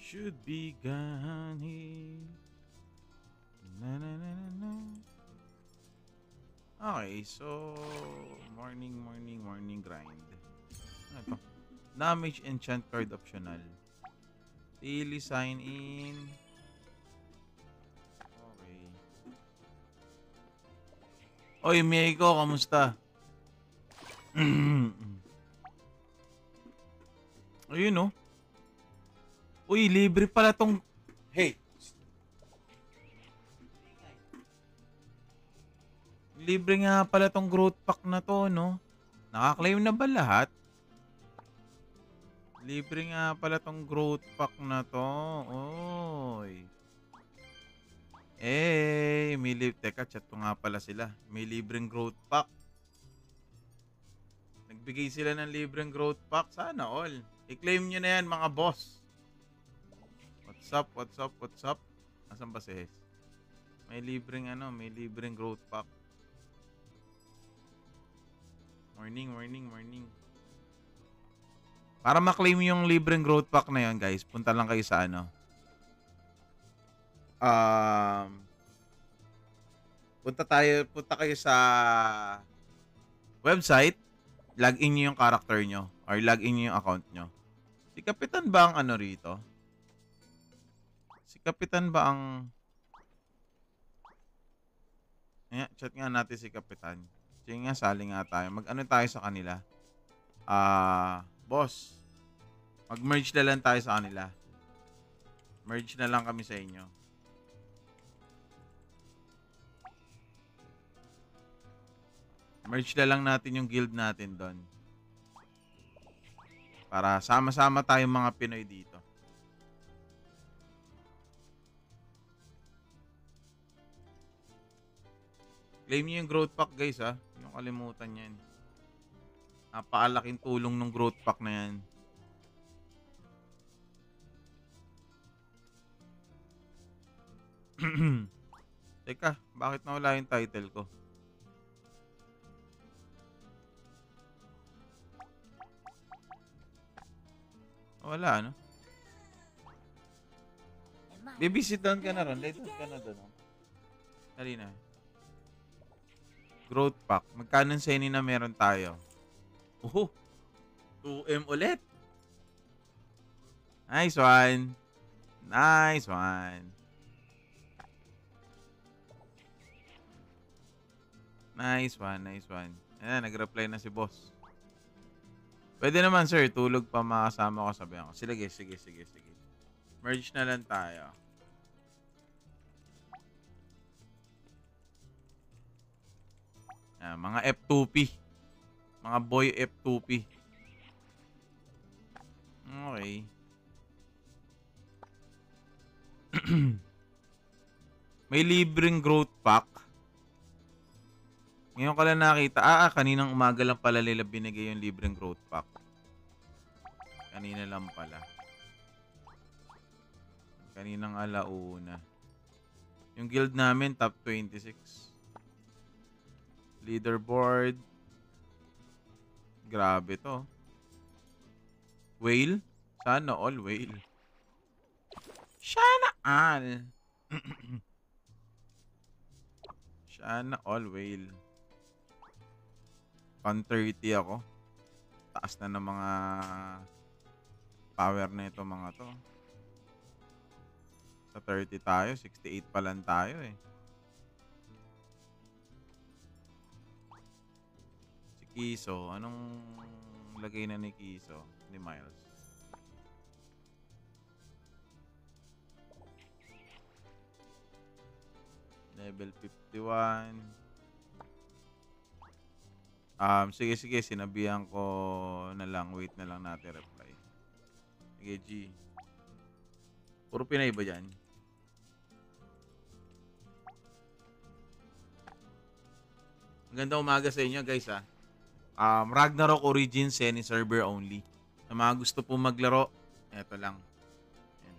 Should be gone here. Na, na, na, na, na. Okay, so morning grind. Ano to? Damage enchant card optional. Daily sign in. Okay. Oy, Mieko, kamusta? Ayun oh. Uy, libre pala tong... Hey! Libre nga pala tong growth pack na to, no? Nakaklaim na ba lahat? Libre nga pala tong growth pack na to. Oy. Teka, chat ko nga pala sila. May libreng growth pack. Nagbigay sila ng libreng growth pack. Sana all. I-claim nyo na yan, mga boss. What's up? Asan ba si Hes? May libreng growth pack. Morning. Para ma-claim yung libreng growth pack na yun, guys, punta lang kayo sa punta kayo sa website, log-in nyo yung character nyo or log-in nyo yung account nyo. Si Kapitan ba ang rito? Si Kapitan ba ang... chat nga natin si Kapitan. Sige nga, sali nga tayo. Mag-ano tayo sa kanila? Boss. Mag-merge na lang tayo sa kanila. Merge na lang kami sa inyo. Merge na lang natin yung guild natin doon. Para sama-sama tayong mga Pinoy dito. Claim nyo yung growth pack, guys, ha. Yung kalimutan yan. Napakalaking tulong ng growth pack na yan. Teka, bakit nawala yung title ko? Wala, ano? Bibisit down ka na ron. Lay down ka na doon. Dali na. Growth pack. Magkano sa inyo na meron tayo? 2M ulit. Nice one. Nice one. Ayan, nag-reply na si boss. Pwede naman, sir. Tulog pa, makasama ko, sabihan ko. Sige. Merge na lang tayo. Mga F2P. Mga boy F2P. Okay. May libreng growth pack. Ngayon ka lang nakita. Kaninang umaga lang pala nila binigay yung libreng growth pack. Kanina lang pala. Kaninang alauna. Yung guild namin, top 26. Leaderboard. Grabe to. Whale? Sana all whale. Sana all. Sana all whale. 130 ako. Taas na ng mga power na ito mga to. Sa 30 tayo. 68 pa lang tayo eh. Si Kiso. Anong lagay na ni Kiso? Ni Miles. Level 51. Sige. Sinabihan ko na lang. Wait na lang natin reply. Sige, G. Puro Pinay ba dyan? Magandang umaga sa inyo, guys, ha. Ragnarok Origins, any server only. Sa mga gusto po maglaro, eto lang. Ayan.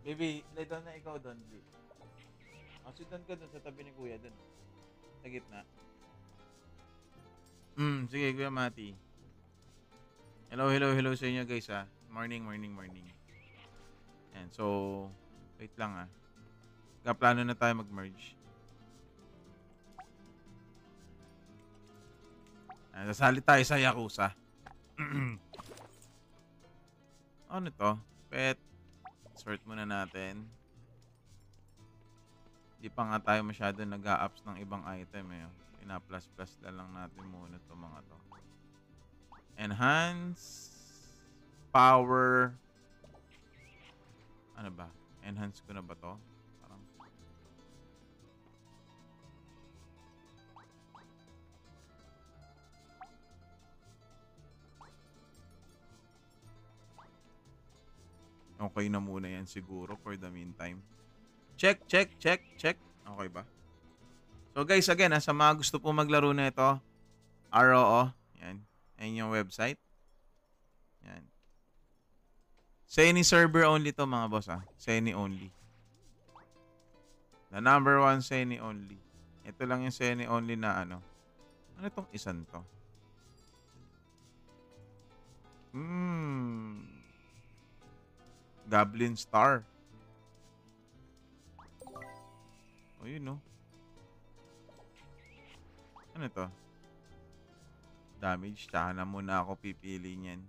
Baby, lay down na ikaw doon, baby. Kasi doon ka doon sa tabi ni Kuya doon. Sa gitna. Sige Kuya Mati. Hello, hello, hello sa inyo guys ha. Morning, morning, morning. Yan, so, wait lang ha. Kaplano na tayo mag-merge. Sasali tayo sa Yakuza. Ano to? Pet. Sort muna natin. Di pa nga tayo masyado nag-a-ups ng ibang item eh. Pina-plus-plus lang natin muna to mga to. Enhance. Power. Ano ba? Enhance ko na ba to? Parang okay na muna yan siguro for the meantime. Check, check, check, check. Okay ba? So guys, again, sa mga gusto po maglaro na ito, ROO, yan. Yan yung website. Yan. Seni server only to mga boss Seni only. The number 1 Seni only. Ito lang yung Seni only na ano. Ano itong isan to? Goblin Star. O yun no. Ano to? Damage. Tsaka na muna ako pipili niyan.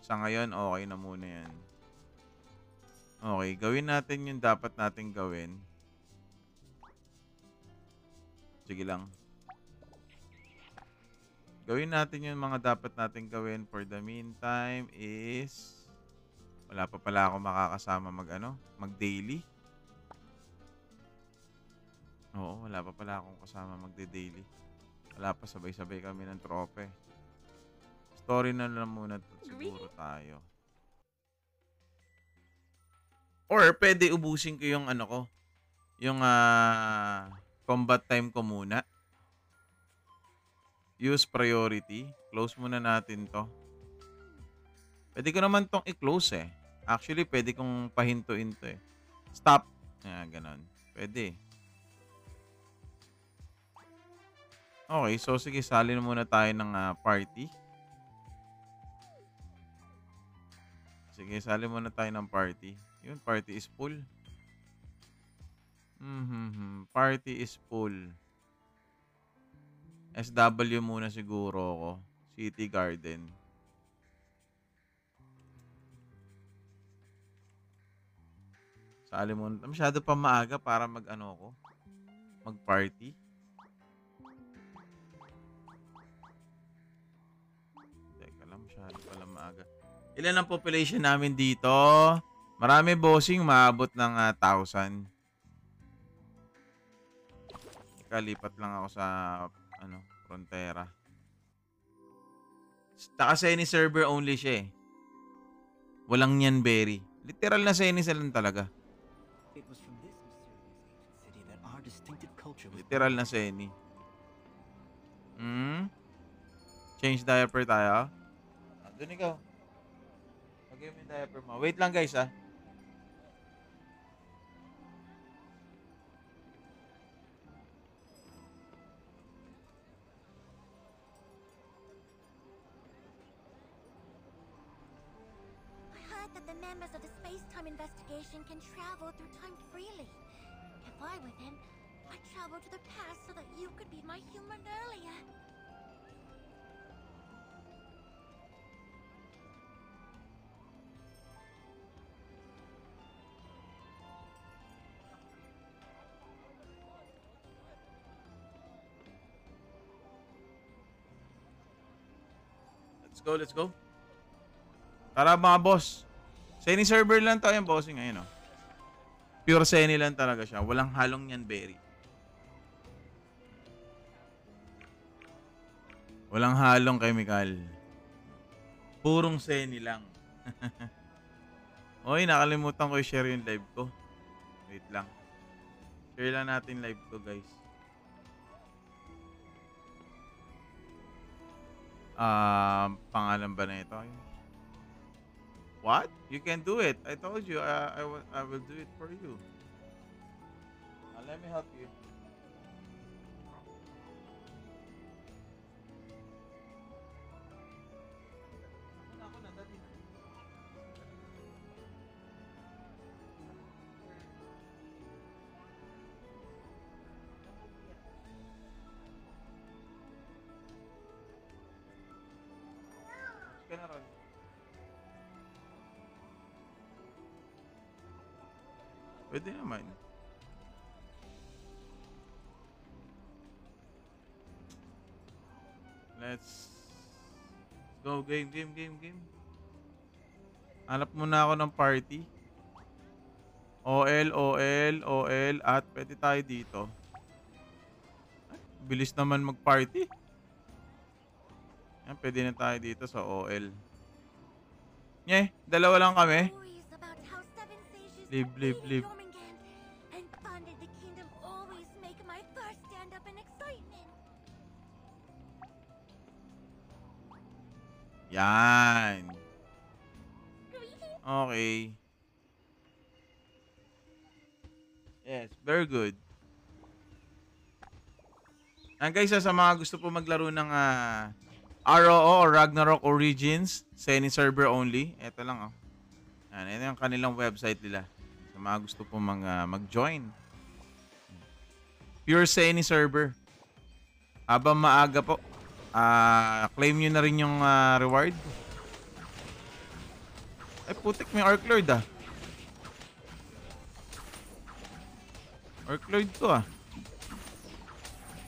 Sa ngayon, okay na muna yan. Okay, gawin natin yung dapat natin gawin. Sige lang. Gawin natin yung mga dapat natin gawin for the meantime is wala pa pala ako makakasama mag-daily. Oo, wala pa pala akong kasama magde-daily. Wala pa, sabay-sabay kami ng trope. Story na lang muna siguro tayo. Or pwede ubusin ko yung ano ko. Yung combat time ko muna. Use priority. Close muna natin to. Pwede ko naman tong i-close eh. Actually, pwede kong pahintuin to eh. Stop. Ganon. Pwede. Okay, so sige, sali na muna tayo ng party. Sige, sali muna tayo ng party. Yun, party is full. Party is full. SW muna siguro ako. City Garden. Sali muna. Masyado pa maaga para mag-party. Teka lang, masyado pala maaga. Ilan ang population namin dito? Marami bossing, maabot ng 1,000. Lipat lang ako sa Frontera. Taka Seni server only siya eh. Walang nyan berry. Literal na Seni lang talaga. Literal na Seni. Change diaper tayo. Doon ikaw. Lagay mo yung diaper mo. Wait lang guys That the members of the space-time investigation can travel through time freely. If I were them, I'd travel to the past so that you could be my human earlier. Let's go. Tara mga boss. Seni server lang tayo yung bossing ngayon Pure Seni lang talaga siya. Walang halong yan berry. Walang halong chemical. Purong Seni lang. Oy, nakalimutan ko i-share yung live ko. Wait lang. Share lang natin live ko guys. Pangalan ba na ito? What? You can do it. I told you I will do it for you. Let me help you. Ako na, dati na. Ka na ron. Pwede naman. Let's go. Game. Hanap muna ako ng party. OL, at pwede tayo dito. Ay, bilis naman mag-party. Yan, pwede na tayo dito sa OL. Dalawa lang kami. Stories about how seven sages Live. defeated Jormungand and founded the kingdom always make my heart stand up in excitement. Yan. Okay. Yes, very good. And guys, sa mga gusto po maglaro ng ROO or Ragnarok Origins, Seni server only, ito lang Yan, ito yung kanilang website nila. Sa mga gusto po mag-join. Pure Seni server. Habang maaga po, claim nyo na rin yung reward. Ay putik, may Arc Lord Arc Lord to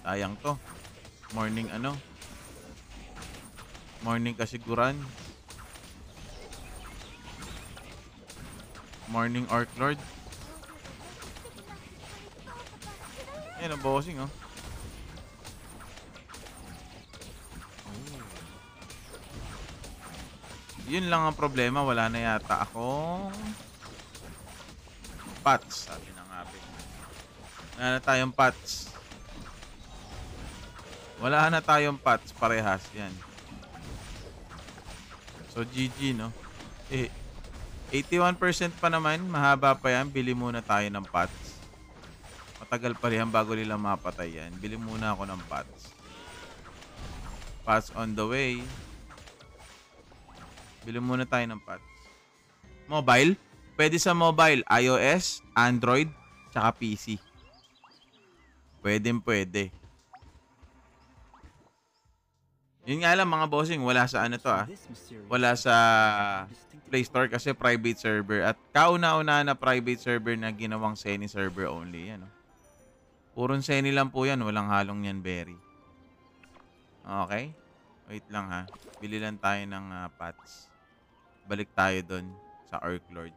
sayang to. Morning kasiguran. Morning Arc Lord. Ayan ang bossing Yun lang ang problema, wala na yata akong pots, sabi ng abe. Wala na tayong pots. Wala na tayong pots, parehas yan. So GG 81% pa naman, mahaba pa yan, bili muna tayo ng pots. Matagal pa rin bago nila mapatay yan. Bili muna ako ng pots. Pots on the way. Bili muna tayo ng pots. Mobile? Pwede sa mobile. iOS, Android, tsaka PC. Pwede. Yun nga lang mga bossing, wala sa wala sa Play Store kasi private server. At kauna-una na private server na ginawang Seni server only. Yan, Purong Seni lang po yan. Walang halong yan berry. Okay? Wait lang Bili lang tayo ng pots. Balik tayo doon sa Arc Lord.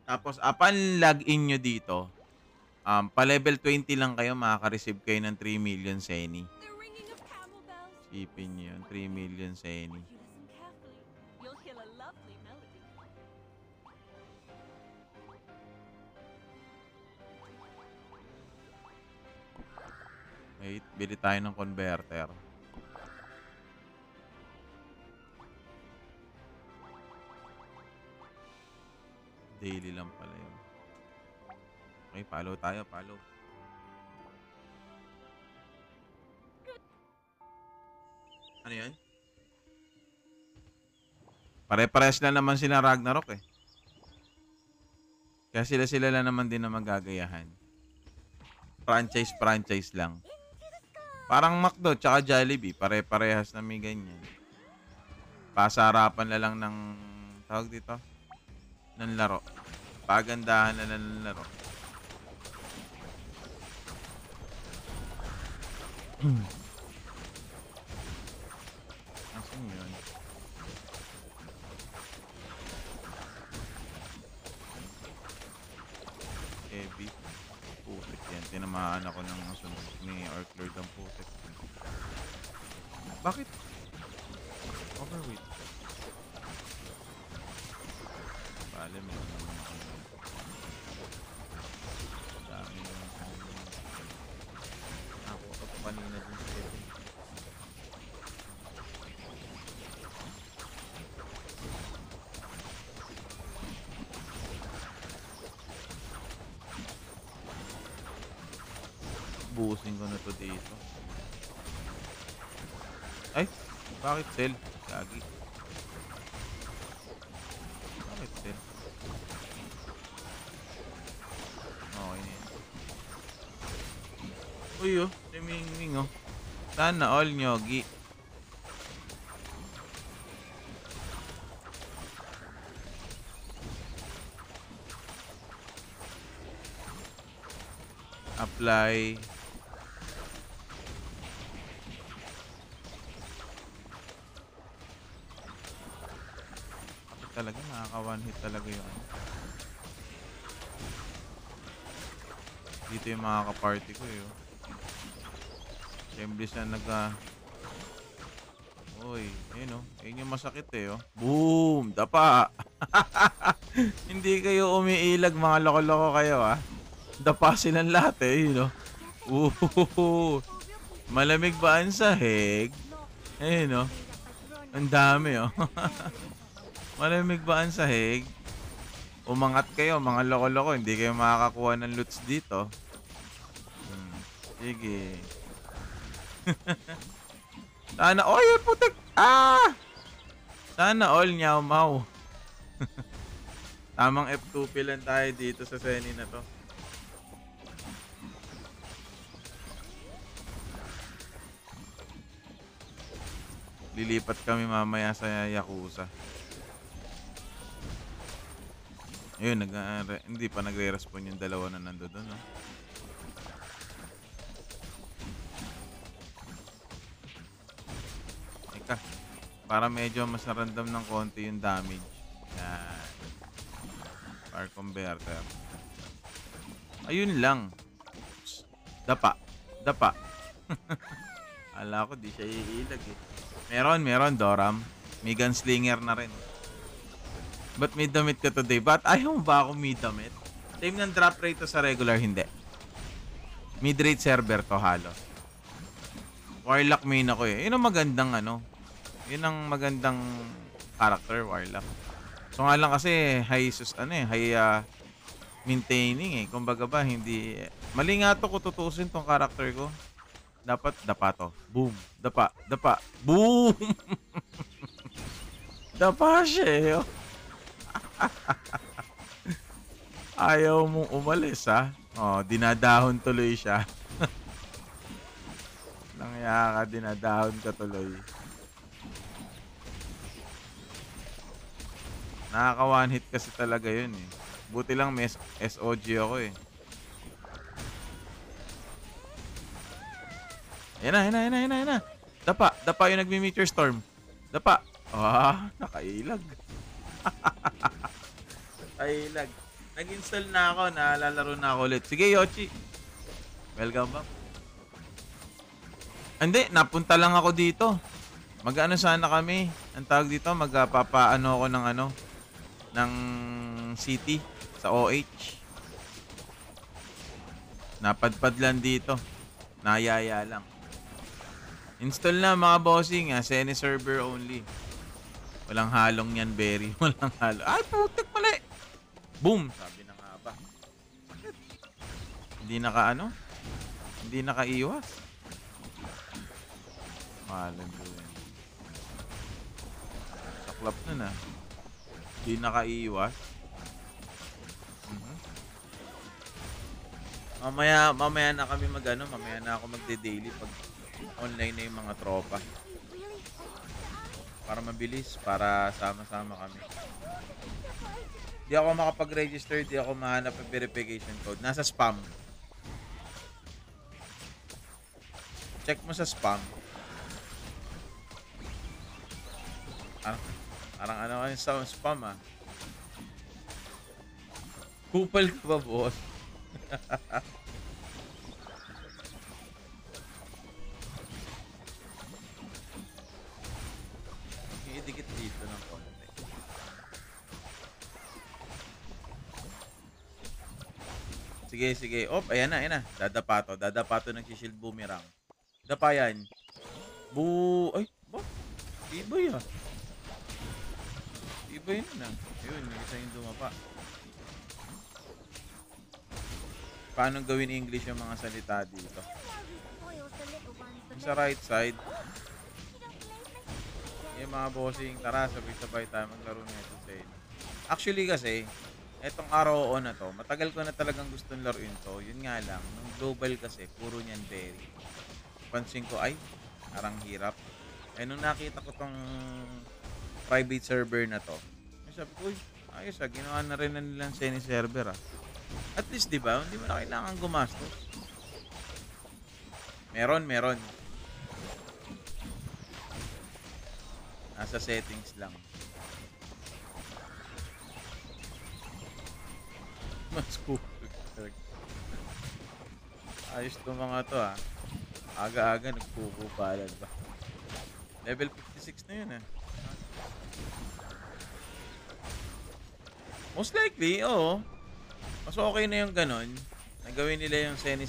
Tapos, upon login nyo dito, pa-level 20 lang kayo, makaka-receive kayo ng 3 million Seni. Isipin nyo yun, 3 million Seni. Wait, bili tayo ng converter. Daily lang pala yun. Okay, follow tayo, follow. Ano yan? Pare-pares lang naman sila Ragnarok Kaya sila lang naman din na magagayahan. Franchise lang. Parang McDo tsaka Jollibee, pare-parehas na may ganyan. Pasarapan na lang ng tawag dito ng laro. Pagandahan na ng laro. Asan yun? Heavy. Putik yan. Tinamaan ako ng sunod ni Arc Lord ang putik. Bakit? Overweight. Bale, meron naman ako. Dami yung ako kanina din sa Kevin. Buusin ko na to dito. Ay, bakit cell? Gagi. Bakit cell? Okay na yan. Uy, oh. Si Mingming, oh. Sana all nyogi. Apply. Bakit talaga? Nakaka-one hit talaga yung ano. Dito yung mga kaparty ko eh. Oh. Siyempre siya Uy, ayun oh. Ayun yung masakit eh oh. Boom! Dapa! Hindi kayo umiilag mga loko-loko kayo ah. Dapa silang lahat eh. Yun oh. Malamig ba ang sahig? Ayun oh. Ang dami oh. Malamig ba ang sahig? Umangat kayo mga loko-loko. Hindi kayo makakakuha ng loots dito. Sige. Sana all putik. Sana all nyaw mau. Tamang F2P lang tayo dito sa Seni na to. Lilipat kami mamaya sa Yakuza. Ayun, hindi pa nagre-respond yung dalawa na nandoon, no? Eka, para medyo mas narandam ng konti yung damage. Yan. Power converter. Ayun lang. Dapa. Dapa. Ala ko, di siya iilag eh. Meron, Doram. May gunslinger na rin. Ba't may damit ka today? Ba't ayaw mo ba ako may damit? Same ng drop rate to sa regular, hindi. Mid-rate server to halos. Warlock main ako eh. Yun ang magandang ano. Yun ang magandang character, Warlock. So nga lang kasi high maintaining eh. Kumbaga ba, hindi... Mali nga to kung tutusin tong character ko. Dapat dapa to. Boom. Dapa. Boom! Dapa siya eh. Ayaw mong umalis ha. Oh, dinadahon tuloy siya. Nangya ka, dinadahon ka tuloy. Nakaka one hit kasi talaga yun eh. Buti lang may SOG ako eh. Ayan na. Dapa yung nagmi-meteor storm. Dapa. Nakailag. Nakailag. Nag-install na ako, nalalaro na ako ulit. Sige, Yoshi. Welcome back. Hindi, napunta lang ako dito. Mag-ano sana kami. Ang tawag dito, magpapaano ako ng city sa OH. Napadpad lang dito. Nayaya lang. Install na mga bossing, Seni server only. Walang halong yan, Berry. Walang halong. Ay, putik mali. Boom! Sabi na nga ba. Bakit? Hindi Hindi nakaiwas. Malam ko yan. Saklap na. Hindi nakaiwas. Mamaya na kami mamaya na ako magde-daily pag online na yung mga tropa. Para mabilis, para sama-sama kami. Di ako makapag-register, di ako mahanap ng verification code. Nasa spam. Check mo sa spam. Parang ano kayo sa spam Kupal ka ba, boss? Idikit dito ng konti. Sige. Ayan na. Dadapato nagsishield boomerang. Dapa yan. Ay, ba? Ibay Ibay na. Ayun, may isa yung dumapa. paano gawin English yung mga salita dito. The more we spoil the little ones, the Sa better. right side, You don't believe me? yung mga bossing, tara, sabay-sabay tayo maglaro nito sa inyo. Actually kasi, etong ROO na to, matagal ko na talagang gustong laruin to. Yun nga lang, nung global kasi, puro niyan berry. Pansin ko, ay, parang hirap. Eh, nung nakita ko tong private server na to, sabi ko, uy, ayos ginawa na rin na nilang semi-server At least, di ba, hindi mo na kailangan gumastos. Meron. Nasa settings lang. Mas cool. Ayos to mga to Aga-aga nagkukupalan ba. Level 56 na yun Most likely, oo. Mas okay na yung ganon. Nagawin nila yung Seni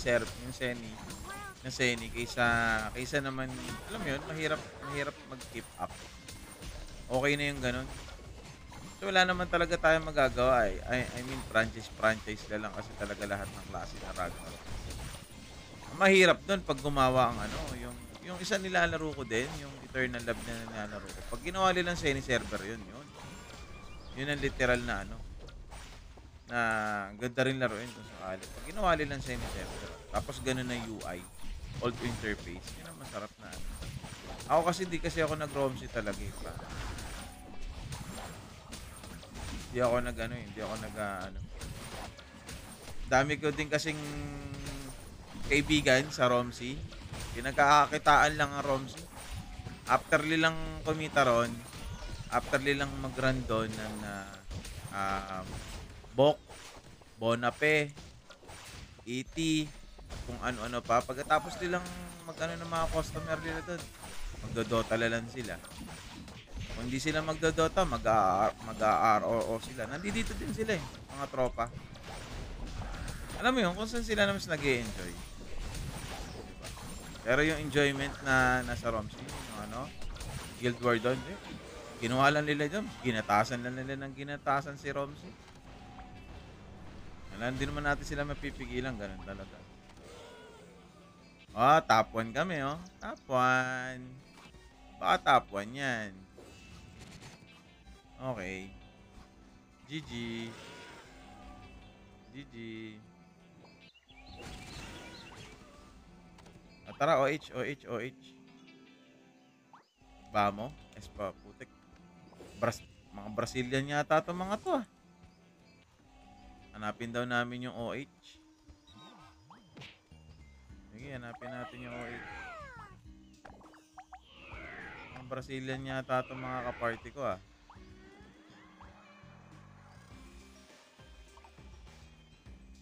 kaysa naman, alam mo yun, mahirap mag-keep up. Okay na yung ganon. So wala naman talaga tayong magagawa I mean, franchise na lang kasi talaga lahat ng klase na Ragnarok. Ang mahirap doon pag gumawa ang yung isa nilalaro ko din, yung Eternal Love na nilalaro ko. Pag ginawa nilang Seni server yun. Yun ang literal na na ganda rin laruin kung sakali. Pag ginawa nilang Seni server, tapos ganun na UI, old interface, yun ang masarap na Ako kasi di kasi ako nag-ROMC talaga Hindi ako Dami ko din kasing kaibigan sa ROMC. Pinagkakakitaan lang ang ROMC. After nilang kumita ron, after nilang mag-run doon ng Bok, Bonape, ET, kung ano-ano pa. Pagkatapos nilang ng mga customer nila doon, magdodota lang sila. Kung hindi sila magdodota, mag-ROO sila. Nandito din sila mga tropa. Alam mo yun, kung saan sila naman nag-i-enjoy. Diba? Pero yung enjoyment na nasa ROMC, yung Guild War doon, ginawa lang nila doon. Ginatasan lang nila ng ginatasan si ROMC. Hindi naman natin sila mapipigilan, ganun talaga. Top 1 kami, Top 1. Baka top 1 yan. Okay. GG. Tara, OH. Bamo. Espa, putik. Mga Brazilian yata itong mga to Hanapin daw namin yung OH. Sige, hanapin natin yung OH. Mga Brazilian yata itong mga kaparty ko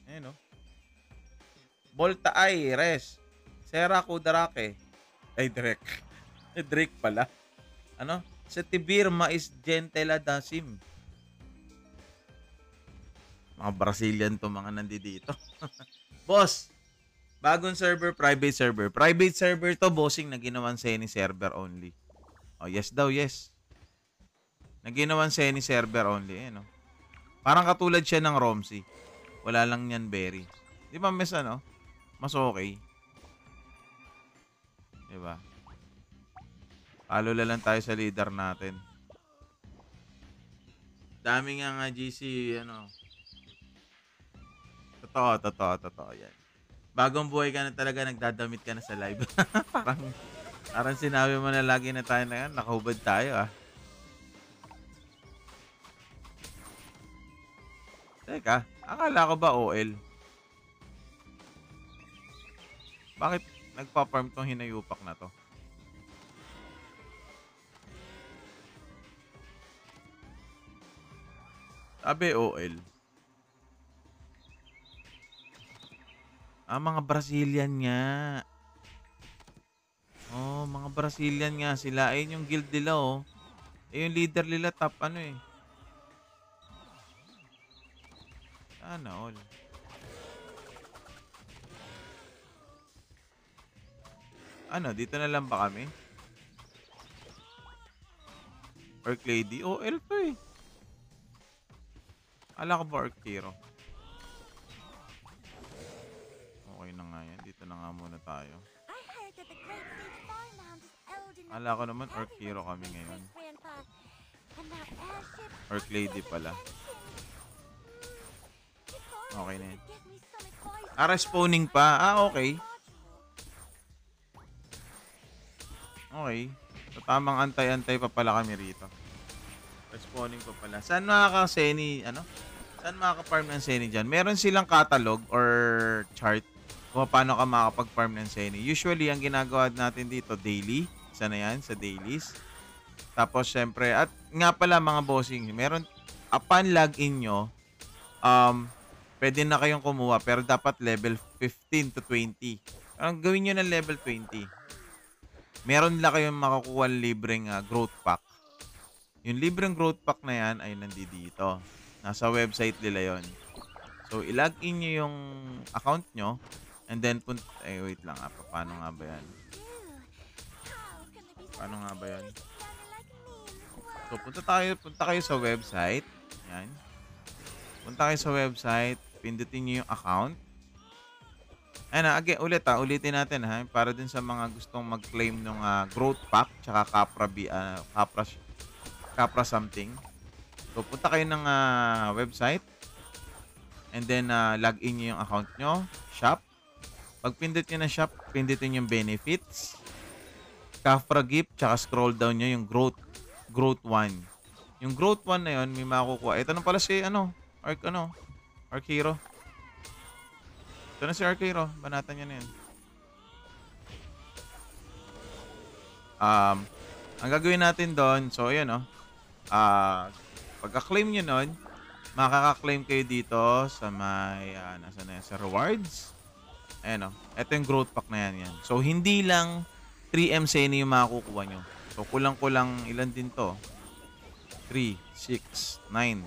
Ayun Volta ay, Res. Sera Kudarake. Ay, Drake. Drake pala. Sa Tibirma is Gentela Dasim. Mga Brazilian to mga nandito. Boss, bagong server, private server. Private server to, bossing, na ginawan Seni server only. Yes daw, yes. Na ginawan Seni server only, Parang katulad siya ng ROMC. Wala lang yan berry. Di ba, mas mas okay. Diba? Palo lang tayo sa leader natin. Dami nga GC, Totoo yan. Bagong buhay ka na talaga, nagdadamit ka na sa live. parang sinabi mo na lagi na tayo na yan, nakahubad tayo Teka, akala ko ba OL? Bakit nagpa-farm tong hinayupak na to? Sabi OL. Mga Brazilian nga. Mga Brazilian nga sila. Ayun yung guild nila yung leader nila top Sana all. Dito na lang ba kami? Orc Lady? OL to Ala ko ba Orc Hero? yan. Dito na nga muna tayo. I heard that the Great Sage Farmland is old enough Akala ko to naman Orc carry Hero my kami ngayon. great-grandpa. And that airship Orc Lady pala. If Okay only na you yan. could give me some advice Ah, respawning pa. Ah, okay. Okay. So, tamang antay-antay pa pala kami rito. Respawning pa pala. Saan makaka-Seni, ano? Saan makaka-farm ng Seni dyan? Meron silang catalog or chart kung paano ka makakapag-farm ng Seni. Usually, ang ginagawa natin dito, daily. Isa na yan, sa dailies. Tapos, syempre, at nga pala mga bossing, meron, upon login nyo, pwede na kayong kumuha, pero dapat level 15 to 20. Ang gawin nyo ng level 20. Meron lang kayong makukuha libreng growth pack. Yung libreng growth pack na yan ay nandito. Nasa website nila yon. So, ilagin nyo yung account nyo. And then, wait lang. Paano nga ba yan? Paano nga ba yan? So, punta kayo sa website. Yan. Punta kayo sa website. Pindutin nyo yung account. Ayan na, again, ulitin natin ha. Para din sa mga gustong mag-claim ng growth pack. Tsaka Capra something. So, punta kayo ng website. And then, log in nyo yung account nyo. Shop. Pag pindot nyo na shop, pindutin yung benefits. Capra gift, tsaka scroll down nyo yung growth 1. Yung growth 1 na yun, may makukuha. Ito na pala si, Arc Hero. Ito na si Arc Hero. Banatan nyo na yun. Ang gagawin natin doon, so, ayan, pagka-claim nyo nun, makaka-claim kayo dito sa may, nasa na yan, sa rewards. Ayan, ito yung growth pack na yan. So, hindi lang 3M Seni yung makakukuha nyo. So, kulang-kulang, ilan din to? 3, 6, 9.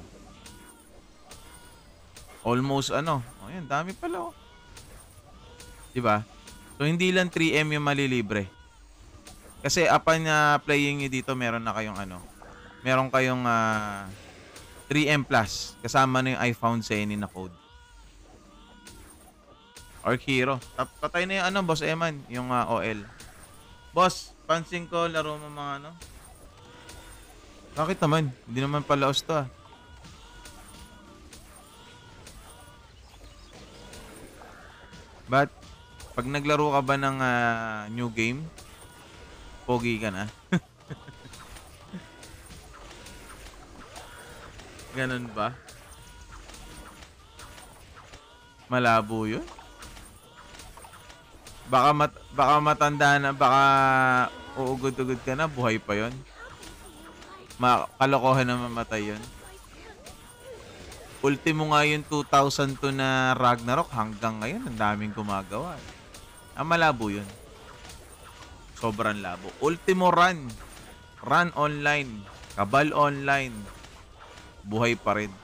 Almost, ayan, dami pala, Diba? So, hindi lang 3M yung malilibre. Kasi, upon playing nyo dito, meron na kayong, meron kayong 3M plus. Kasama na yung I found Seni na code. Orc Hero. Patay na yung Boss Eman, yung OL. Boss, pansin ko, laro mo mga Bakit naman? Hindi naman palaos to But, pag naglaro ka ba ng new game, pogi ka na? Ganun ba? Malabo yun? Baka matanda na, baka uugod-ugod ka na, buhay pa yun. Kalokohan na mamatay yun. Ultimo nga yung 2002 na Ragnarok, hanggang ngayon, ang daming gumagawa. Malabo yun. Sobrang labo. Ultimo run. Run online. Kabal online. Buhay pa rin.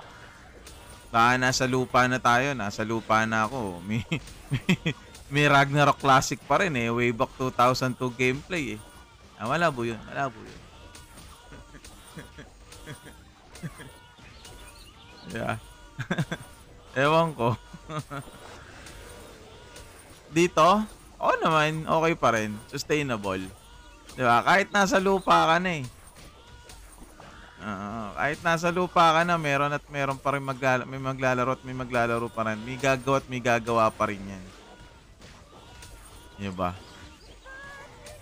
Baka nasa lupa na tayo. Nasa lupa na ako. May Ragnarok Classic pa rin Way back 2002 gameplay Malabo yun. Malabo yun. Yeah. Ewan ko. Dito, naman, okay pa rin. Sustainable. Diba? Kahit nasa lupa ka na kahit nasa lupa ka na, meron pa rin may maglalaro at may maglalaro pa rin. May gagawa at may gagawa pa rin yan. Diba?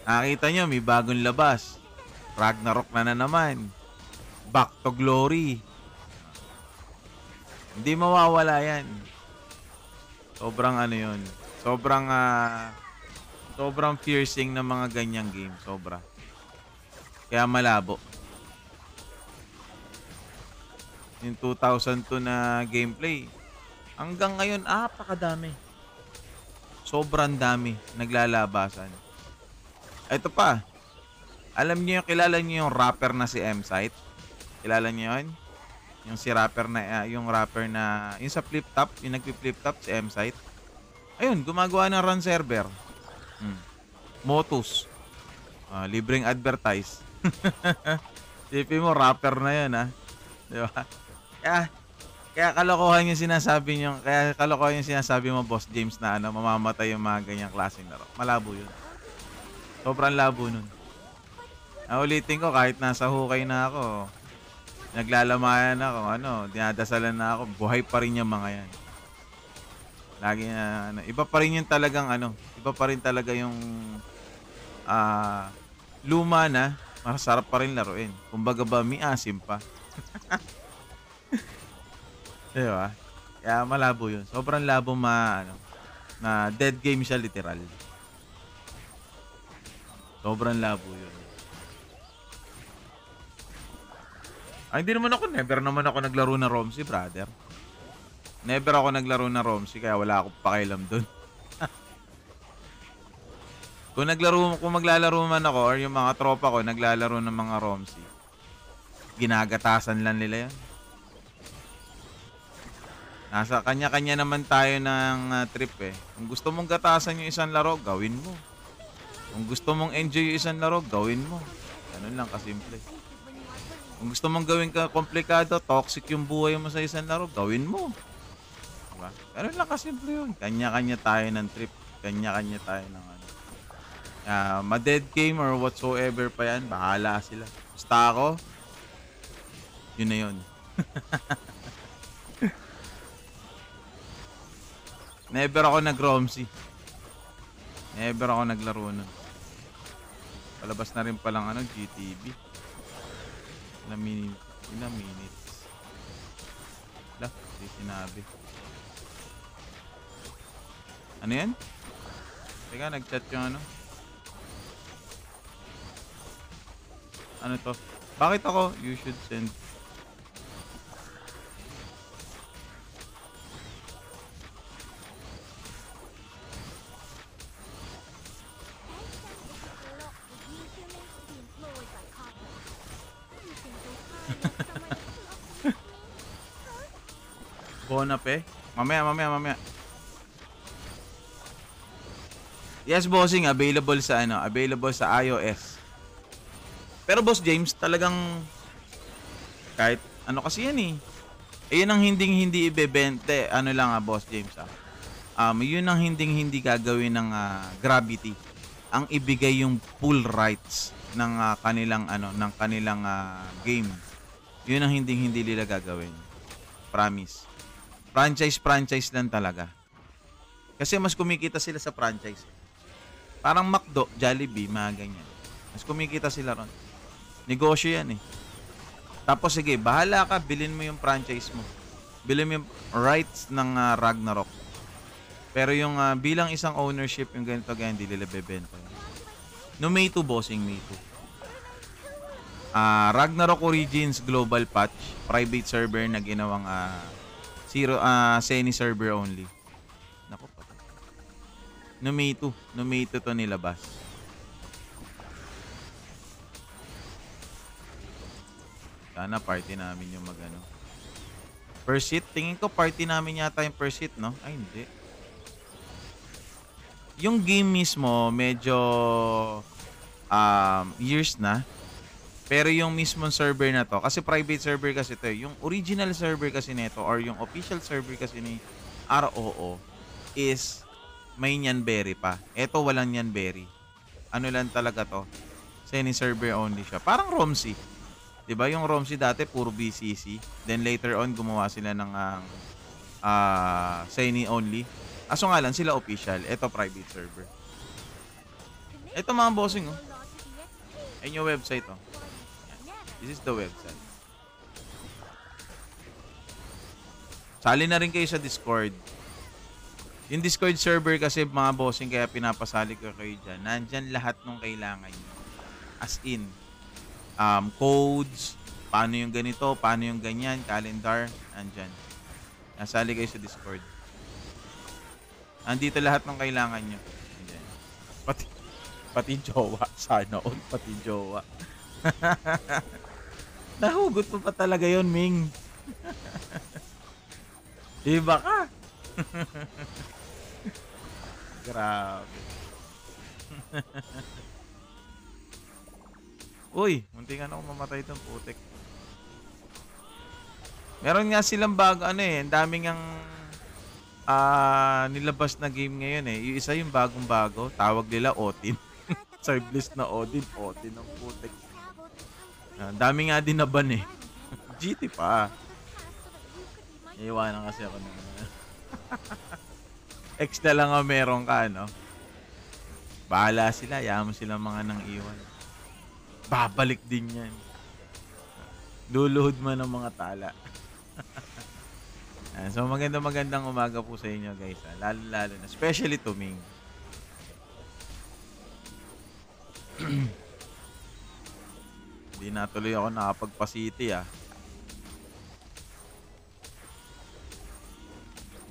Nakita nyo, may bagong labas. Ragnarok na naman. Back to Glory. Hindi mawawala yan. Sobrang yun. Sobrang fiercing ng mga ganyang game. Sobra. Kaya malabo. Yung 2002 na gameplay. Hanggang ngayon, pakadami. Sobrang dami naglalabasan. Ito pa. Alam niyo kilala niyo yung rapper na si M-Site? Kilala niyo yun? Yung si rapper na, yung rapper na, yung sa flip top, yung nagpi-flip top, si M-Site. Ayun, gumagawa ng run server. Motus. Libreng advertise. Sipi mo, rapper na yan, Di ba? Kaya kalokohan yung sinasabi niyo, kaya kalokohan yung sinasabi mo, Boss James, na ano, mamamatay yung mga ganyang klaseng laro. Malabo yun. Sobrang labo nun. Ulitin ko, kahit nasa hukay na ako, naglalamayan ako, ano, dinadasalan na ako, buhay pa rin yung mga yan. Lagi na, ano, iba pa rin yung talagang, ano, iba pa rin talaga yung luma na, masarap pa rin laruin. Kumbaga ba, may asim pa. Di ba? Kaya malabo yun. Sobrang labo ano, na dead game siya literal. Sobrang labo yun. Ay, hindi naman ako, never naman ako naglaro ng Romsi, brother. Never ako naglaro ng Romsi, kaya wala akong pakialam dun. Kung maglalaro man ako, or yung mga tropa ko naglalaro ng mga Romsi, ginagatasan lang nila yan. Nasa kanya-kanya naman tayo ng trip eh. Kung gusto mong gatasan yung isang laro, gawin mo. Kung gusto mong enjoy yung isang laro, gawin mo. Ganun lang kasimple. Kung gusto mong gawin ka komplikado, toxic yung buhay mo sa isang laro, gawin mo. Diba? Ganun lang kasimple yun. Kanya-kanya tayo ng trip. Kanya-kanya tayo ng ano. Ma-dead game or whatsoever pa yan, bahala sila. Basta ako, yun na yun. Never ako nag-Romsi. Never ako naglaro nun. Palabas na rin palang ano, GTV. Ilang minutes. Wala, hindi sinabi. Ano yan? Teka, nag-chat yung ano. Ano to? Bakit ako? You should send. Bonape? Mamaya. Yes, bossing, available sa iOS. Pero Boss James, talagang kahit ano kasi yan eh. Yun ang hindi ibebente. Ano lang Boss James yun ang hindi gagawin ng Gravity. Ang ibigay yung full rights ng kanilang game. Yun ang hindi nila gagawin. Promise. Franchise lang talaga. Kasi mas kumikita sila sa franchise. Parang McDo, Jollibee, mga ganyan. Mas kumikita sila ron. Negosyo yan eh. Tapos sige, bahala ka, bilhin mo yung franchise mo. Bilhin mo yung rights ng Ragnarok. Pero yung bilang isang ownership, yung ganito ganyan, hindi nila bebenta. No, May 2, bossing, May 2. Ragnarok Origins Global Patch, private server na ginawang Seni server only. Nako pa. No, May 2 to nilabas. Sana party namin yung magano. First hit, tingin ko party namin yata yung first hit, no? Ay, hindi. Yung game mismo, medyo years na. Pero yung mismong server na to, kasi private server kasi to, yung original server kasi nito or yung official server kasi ni ROO is may Nyanberry pa. Ito walang Nyanberry. Ano lang talaga to? Seni server only siya. Parang Romsi. 'Di ba? Yung Romsi dati puro BCC. Then later on gumawa sila ng Seni only. Aso nga lang sila official. Ito private server. Ito mga bossing Ayun yung website This is the website. Sali na rin kayo sa Discord. Yung Discord server kasi mga bossing kaya pinapasali ko kayo dyan. Nandyan lahat ng kailangan nyo. As in, codes, paano yung ganito, paano yung ganyan, calendar, nandyan. Nasali kayo sa Discord. Nandito lahat ng kailangan nyo. Nandyan. Pati jowa. Sana all, pati jowa. Nahugot mo pa talaga yon, Ming. Iba ka. Grabe. Uy, munti nga na ako mamatay itong putik. Meron nga silang bago ano eh, ang daming ang nilabas na game ngayon eh. Yung isa yung bagong-bago, tawag nila Otin. Heard that the Syblist na purpose of Odin, space time Otin ng investigation putek. can travel through time freely. Dami nga din naban If eh. I were them, GT I'd pa. travel to the past so that you could be my human Iiwanan kasi ako ng earlier. X na lang ang meron ka, no? Bahala sila, hayaan mo silang mga nang iwan. Babalik din yan. Luluhod man ng mga tala. So magandang umaga po sa inyo guys. Lalo na. Especially to Ming. Hindi natuloy ako nakapagpa-city ah.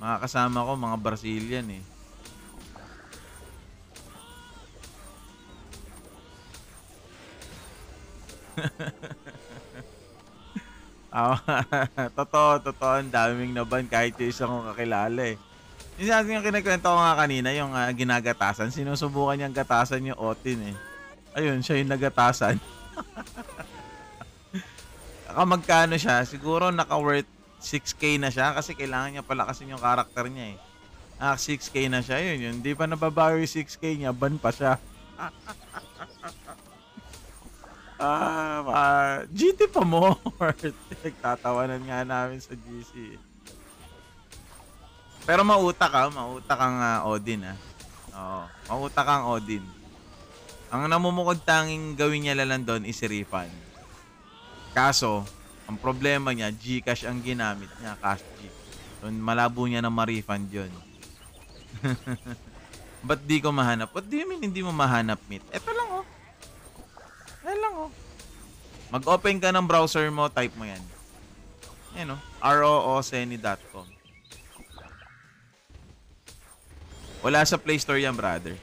Mga kasama ko, mga Brazilian eh. Totoo. Ang daming naban kahit yung isang kong kakilala eh. Yung sa atin yung kinikwento ko nga kanina, yung ginagatasan, sinusubukan niyang gatasan yung Otin eh. Ayun, siya yung nagatasan. Magkano siya? Siguro naka-worth 6K na siya kasi kailangan niya palakasin yung karakter niya eh. 6K na siya. Yun. Hindi pa nababawi yung 6K niya, ban pa siya. GT pa more. Nagtatawanan nga namin sa GC. Pero mautak kang Odin ah. Oo, mautak kang Odin. Ang namumukod tanging gawin niya lang doon is refund. Kaso, ang problema niya, GCash ang ginamit niya, Cash G. So, malabo niya na ma-refund yun. Ba't di ko mahanap? What do you mean hindi mo mahanap, Meet? Eto lang oh. Yan lang oh. Mag-open ka ng browser mo, type mo yan. Yan oh. rooceny.com. Wala sa Play Store yan, brother.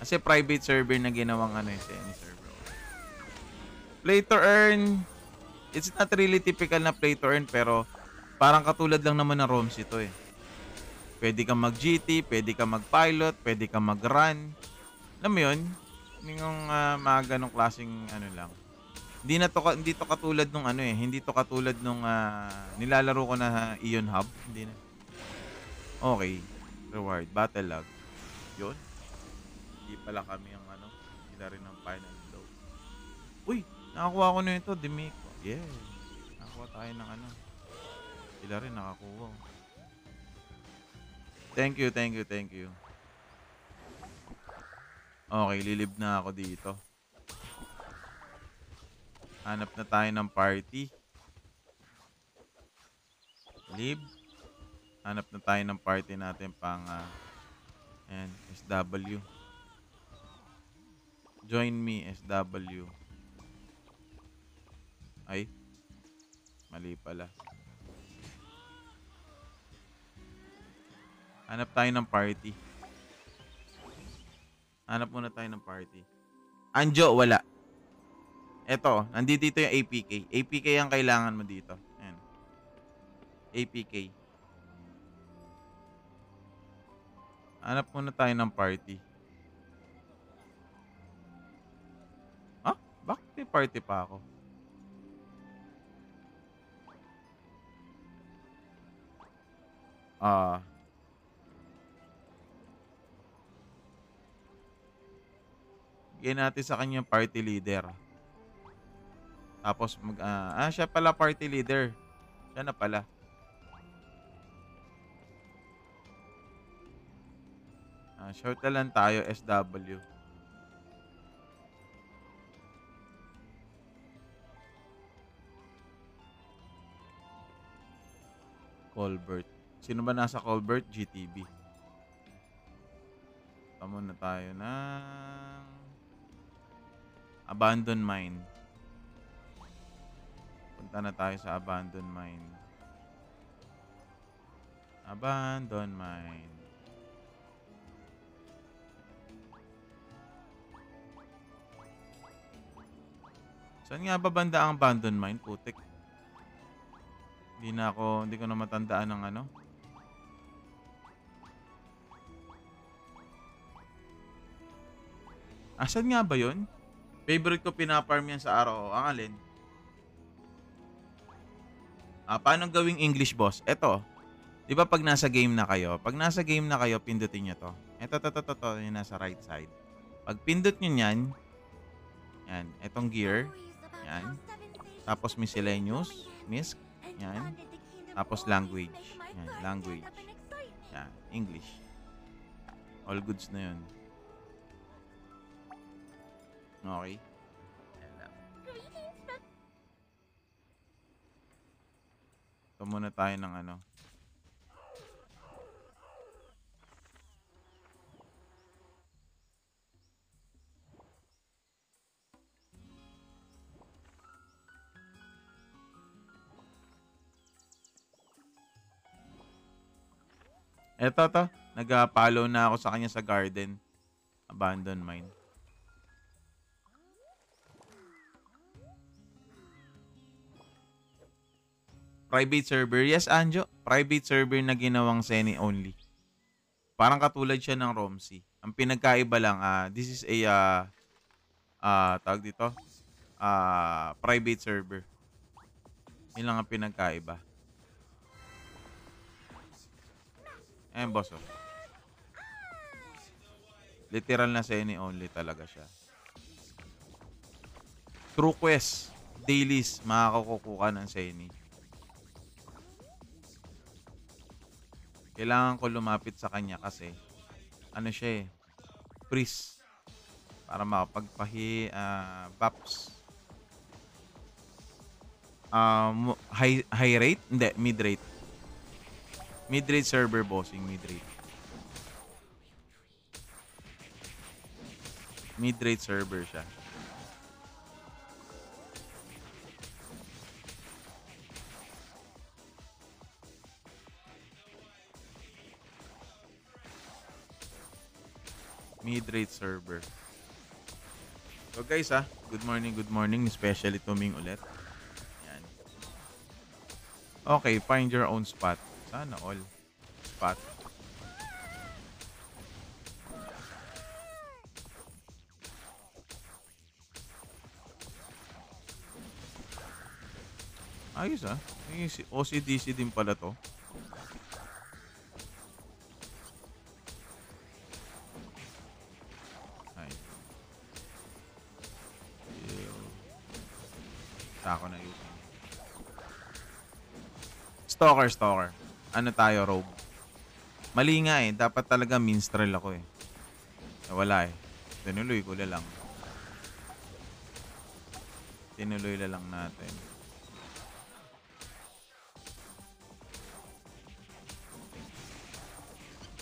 Kasi private server na ginawang yung Seny server. Play to earn. It's not really typical na play to earn pero parang katulad lang naman ng ROMs ito eh. Pwede kang mag-GT, pwede kang mag-pilot, pwede kang mag-run. Alam mo yun? Yung mga ganong klaseng lang. Hindi to katulad nung hindi to katulad nung nilalaro ko na Ion Hub. Hindi na. Okay. Reward. Battle log. Yun. Hindi pala kami yung sila rin ng final blow. Uy! Nakakuha ko na ito. Demiko. Yeah. Nakakuha tayo ng Sila rin nakakuha. Thank you. Okay, lilib na ako dito. Hanap na tayo ng party. Lib. Hanap na tayo ng party natin pang SW. Join me, SW. Ay. Mali pala. Hanap tayo ng party. Hanap muna tayo ng party. Anjo, wala. Eto, nandito yung APK. APK ang kailangan mo dito. Ayan. APK. Hanap muna tayo ng party. Bakit may party pa ako? Bigyan natin sa kanya party leader. Tapos siya pala party leader. Siya na pala. Shout na lang tayo, SW. Colbert. Sino ba nasa Colbert? GTB. Tama na tayo ng Abandon Mine. Punta na tayo sa Abandon Mine. Abandon Mine. Saan nga ba banda ang Abandon Mine? Putik. Hindi ko na matandaan ng Asan nga ba yun? Favorite ko pinaparm yan sa araw. Ang alin? Paano gawing English, boss? Eto, 'di ba pag nasa game na kayo, pindutin niyo 'to. Eto, yung nasa right side. Pag pindot niyo niyan, yan, etong gear, Stories about yan. how seven sages Tapos miscellaneous, coming in misc, and yan. founded the kingdom Tapos always language, make my yan, blood language. stand up in excitement. Yan, English. All goods na 'yun. Okay. Yan lang. Greetings from Ito muna tayo ng ano. Eto to, nag-follow na ako sa kanya sa garden. Abandon mine. Private server. Yes, Anjo. Private server na ginawang Seni only. Parang katulad siya ng Romsi. Ang pinagkaiba lang, this is a, tawag dito, private server. Yun lang ang pinagkaiba. Ayan, boss. Oh. Literal na Seni only talaga siya. True quest. Dailies. Makakakukuha ng Seni. Kailangan ko lumapit sa kanya kasi ano siya eh, priest para baps. High rate? Hindi, mid rate. Mid rate server bossing, mid rate. Mid rate server siya. Mid-rate server. So guys good morning, especially Tuming ulit. Yan. Okay, find your own spot. Sana all. Spot. Ayos May OCDC din pala to. Ako na yun. Stalker. Ano tayo, rogue? Mali nga eh. Dapat talaga minstrel ako eh. Wala eh. Tinuloy ko lang. Tinuloy lang natin.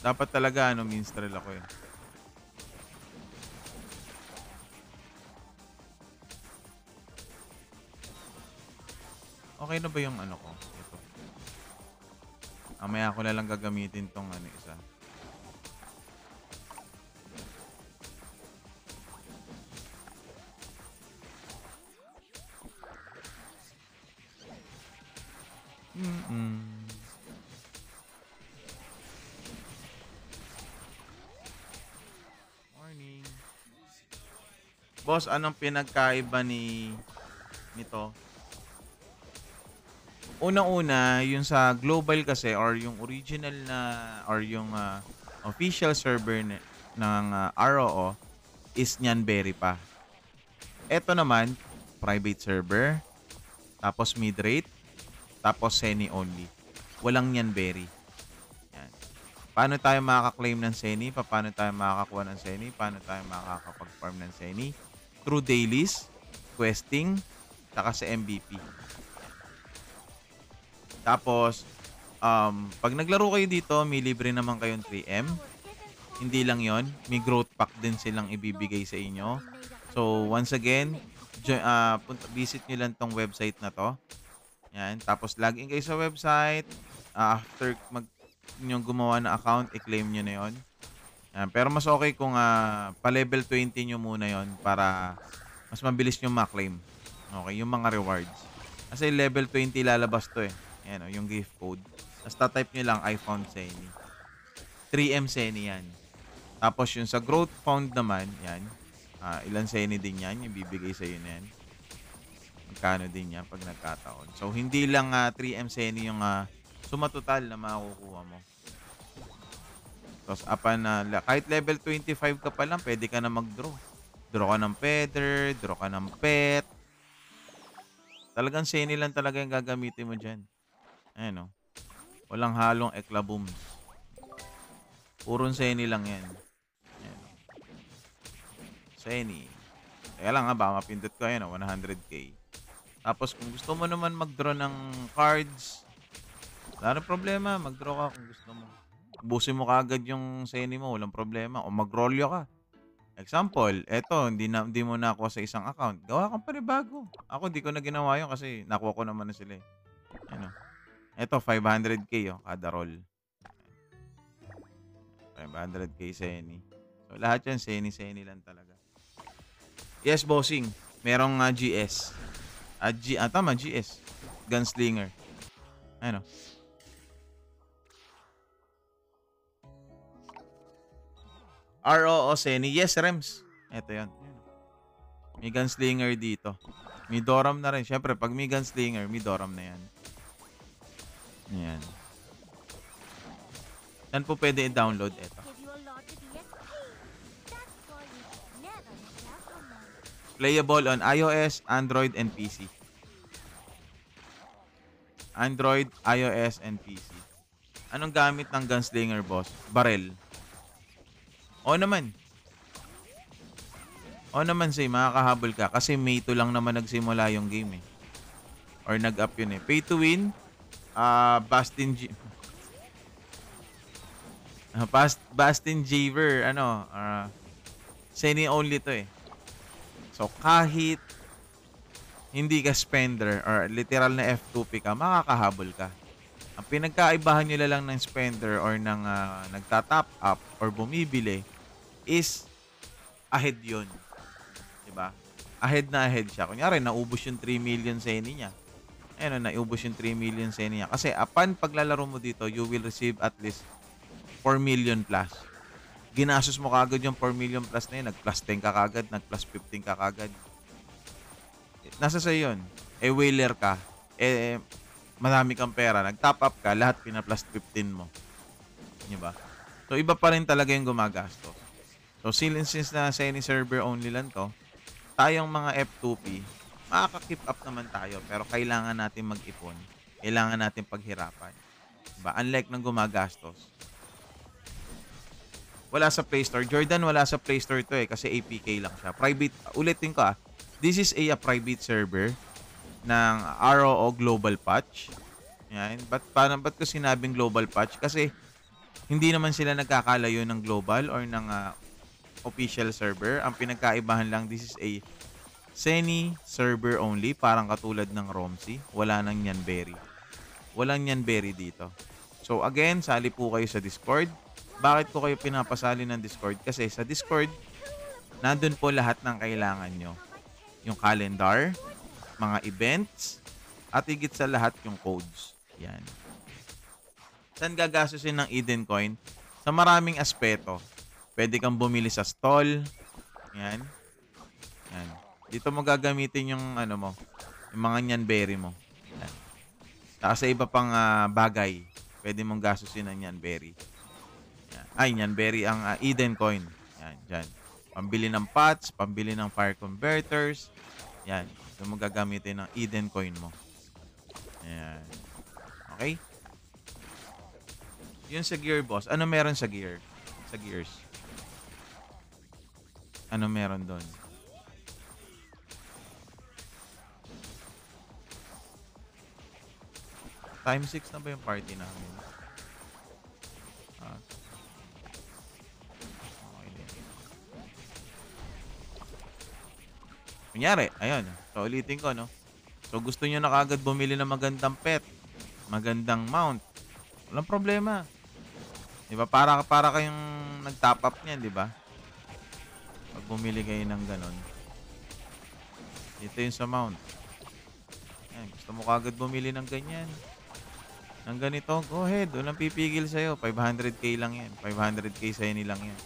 Dapat talaga minstrel ako eh. Okay na ba yung ano ko? Ito. Mamaya ko na lang gagamitin tong isa. Morning. Boss, anong pinagkaiba nito? Unang-una, yung sa global kasi or yung original na or yung official server ng ROO is Nyanberry pa. Ito naman, private server, tapos mid-rate, tapos Seni only. Walang Nyanberry. Yan. Paano tayo makaka-claim ng Seni? Paano tayo makakakuha ng Seni? Paano tayo makakapag-farm ng Seni? Through dailies, questing, saka sa MVP. Tapos, pag naglaro kayo dito, may libre naman kayong 3M. Hindi lang yon, may growth pack din silang ibibigay sa inyo. So, once again, visit nyo lang tong website na to. Yan. Tapos, login kayo sa website. After nyong gumawa ng account, i-claim nyo na yon. Yan. Pero mas okay kung pa-level 20 nyo muna yon para mas mabilis nyo ma-claim. Okay, yung mga rewards. Kasi level 20 lalabas to eh. Ayan yung gift code. Tapos tatype nyo lang, I found Seni. 3M Seni yan. Tapos yung sa growth found naman, yan. Ilan Seni din yan, yung bibigay sa'yo na yan. magkano din yan pag nagkataon. So, hindi lang 3M Seni yung sumatotal na makukuha mo. Tapos, kahit level 25 ka pa lang, pwede ka na mag-draw. Draw ka ng feather, draw ka ng pet. Talagang Seni lang talaga yung gagamitin mo dyan. Ayan o. Walang halong eklabooms. Purong Seni lang yan. Ayan o. Seni. Kaya lang baka mapindot ko yan 100k. Tapos kung gusto mo naman mag-draw ng cards, wala na problema, mag-draw ka kung gusto mo. Ubusin mo kaagad yung Seni mo, walang problema. O mag-rolyo ka. Example, eto, hindi mo nakuha sa isang account. Gawa kang panibago. Ako, hindi ko na ginawa yun kasi nakuha ko naman na sila eh. Ano? Eto, 500k kada roll. 500k Seni. So, lahat yan, Seni lang talaga. Yes, bossing. Merong GS. Tama, GS. Gunslinger. Ano? ROO Seni. Yes, Rems. Ito yan. May Gunslinger dito. May Doram na rin. Siyempre, pag may Gunslinger, may Doram na yan. Ayan. Saan po pwede i-download ito? Playable on iOS, Android, and PC. Android, iOS, and PC. Anong gamit ng Gunslinger, boss? Barrel. O naman. Say, makakahabol ka. Kasi May 2 lang naman nagsimula yung game eh. Or nag-up yun eh. Pay to win. Bastin Javer. Seni only to eh. So, kahit hindi ka spender or literal na F2P ka, makakahabol ka. Ang pinagkaibahan nyo lang ng spender or ng nagta-top up or bumibili is ahead yun. Diba? Ahead siya. Kunyari, naubos yung 3 million Seni niya. Ayun, naubos yung 3 million Seni niya. Kasi upon paglalaro mo dito, you will receive at least 4 million plus. Ginastos mo kagad yung 4 million plus na yun. Nag-plus 10 ka kagad, nag-plus 15 ka kagad. Nasa sa'yo yun. Whaler ka. Marami kang pera. Nag-top up ka, lahat pina-plus 15 mo. Diba? So, iba pa rin talaga yung gumagastos. So, since na Seni server only lang to, tayong mga F2P, makaka-keep up naman tayo. Pero kailangan natin mag-ipon. Kailangan natin paghirapan. Diba? Unlike ng gumagastos. Wala sa Play Store. Jordan, wala sa Play Store to eh. Kasi APK lang siya. Private. Ulitin ko This is a private server ng ROO Global Patch. Yan. Ba't ko sinabing Global Patch? Kasi hindi naman sila nagkakalayo ng global or ng official server. Ang pinagkaibahan lang, this is a Seni server only. Parang katulad ng Romsi. Wala nang Nyanberry. Walang Nyanberry dito. So again, sali po kayo sa Discord. Bakit ko kayo pinapasali ng Discord? Kasi sa Discord, nandun po lahat ng kailangan nyo. Yung calendar, mga events, at higit sa lahat yung codes. Yan. Saan gagastusin ng Eden Coin? Sa maraming aspeto. Pwede kang bumili sa stall. Yan. Yan. Dito mo gagamitin yung yung mga Nyanberry mo. Yan. Saka sa iba pang bagay, pwede mong gastusin ng Nyanberry. Ay, Nyanberry ang Eden Coin. Yan, dyan. Pambili ng pots, pambili ng fire converters. Yan. Ito mo gagamitin ng Eden Coin mo. Yan. Okay? Yun sa gear, boss. Ano meron sa gear? Sa gears. Ano meron doon? Time 6 na ba yung party namin? Kunyari, ayun. So, ulitin ko, no? So, gusto nyo na kagad bumili ng magandang pet, magandang mount. Walang problema. Diba? Para kayong nag-top up niyan, diba? Pag bumili kayo ng ganon. Ito yung sa mount. Yan, gusto mo kagad bumili ng ganyan. Ng ganito, go ahead. Walang pipigil sa'yo. 500k lang yan. 500k Seni lang yan.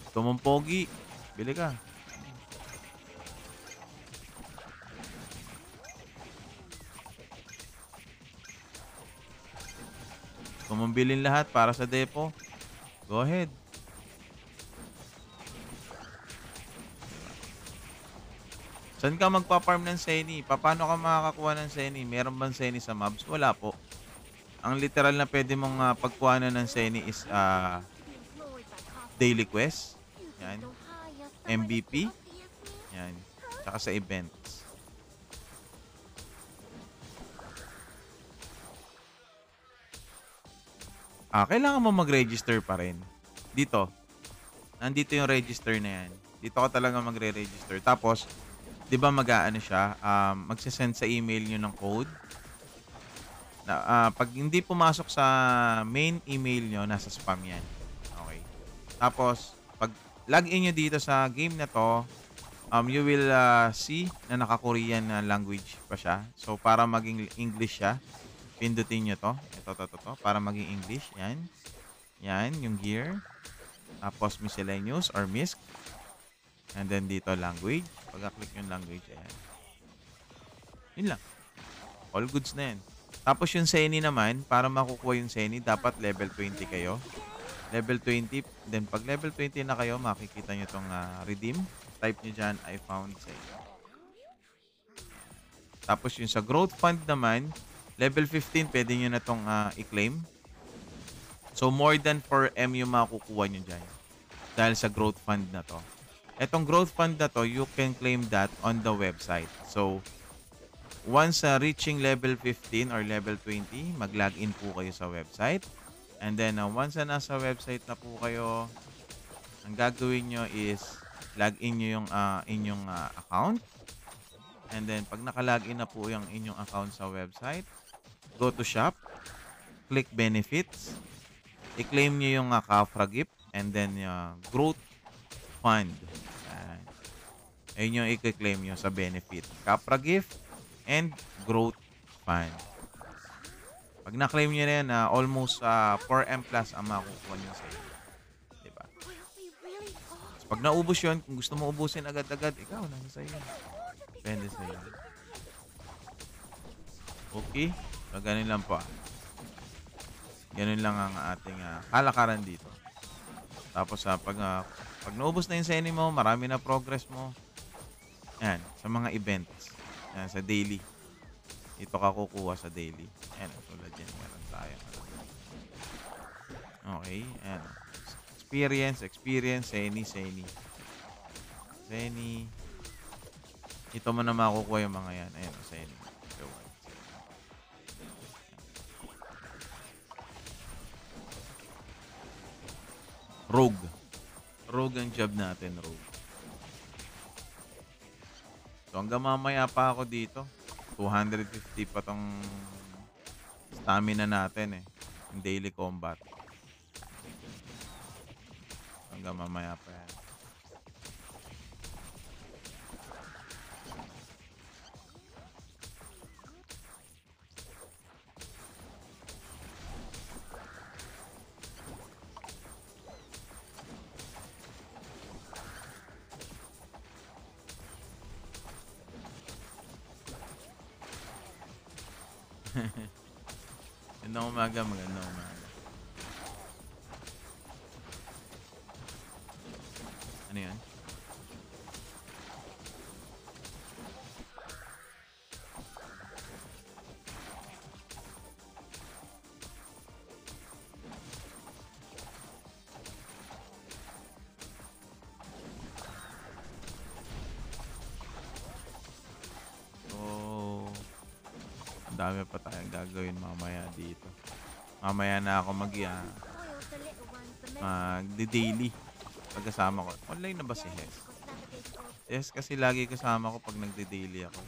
Gusto mong pogi, bili ka. mong bilhin lahat para sa depo, go ahead. Saan ka magpa-farm ng Seni? Paano ka makakakuha ng Seni? Meron bang Seni sa mobs? Wala po. Ang literal na pwede mong pagkuhanan ng Seni is daily quest. Yan. MVP. Yan. Tsaka sa events. Kailangan mo mag-register pa rin. Dito. Nandito yung register na yan. Dito ka talaga magre-register. Tapos, di ba mag-aano siya? Magsisend sa email nyo ng code. Pag hindi pumasok sa main email nyo, nasa spam yan. Okay. Tapos, pag login nyo dito sa game na to, you will see na naka-Korean na language pa siya. So, para maging English siya, pindutin nyo to. Ito. Para maging English. Yan. Yan, yung gear. Tapos, miscellaneous or MISC. And then, dito, language. Pag-click yung language, ayan. Yun lang. All goods na yan. Tapos, yung Seni naman, para makukuha yung Seni, dapat level 20 kayo. Level 20. Then, pag level 20 na kayo, makikita nyo itong redeem. Type nyo dyan, I found Seni. Tapos, yung sa growth fund naman, level 15, pwede nyo na itong i-claim. So, more than 4M yung makukuha nyo dyan. Dahil sa growth fund na to. Etong growth fund na to, you can claim that on the website. So, once reaching level 15 or level 20, mag-login po kayo sa website. And then, once na nasa website na po kayo, ang gagawin nyo is login nyo yung inyong account. And then, pag naka-login na po yung inyong account sa website, go to shop, click benefits, i-claim nyo yung Kafra gift, and then growth fund. Ayun yung i-claim nyo sa benefit. Kafra gift and growth fund. Pag na-claim nyo na yan, almost 4M plus ang makukuha nyo sa inyo. Diba? So, pag naubos yun, kung gusto mo ubusin agad-agad, ikaw, nasa sa'yo. Depende sa'yo. Okay? So, ganun lang po. Ganun lang ang ating kalakaran dito. Tapos, pag naubos na yung Seni mo, marami na progress mo. Yan, sa mga events. Yan, sa daily. Ito ka kukuha sa daily. Yan, tulad yan. Meron tayo. Okay, yan. Experience, Seni. Ito mo na makukuha yung mga yan. Ayan, Seni. Rogue ang job natin, Rogue. So, hanggang mamaya pa ako dito. 250 pa tong stamina natin yung daily combat. Hanggang mamaya pa yan. Magandang umaga. Ano yan? Dami pa tayong gagawin mamaya dito. Mamaya na ako mag-daily. Pagkasama ko. Online na ba si Hes? Hes kasi lagi kasama ko pag nagde-daily ako.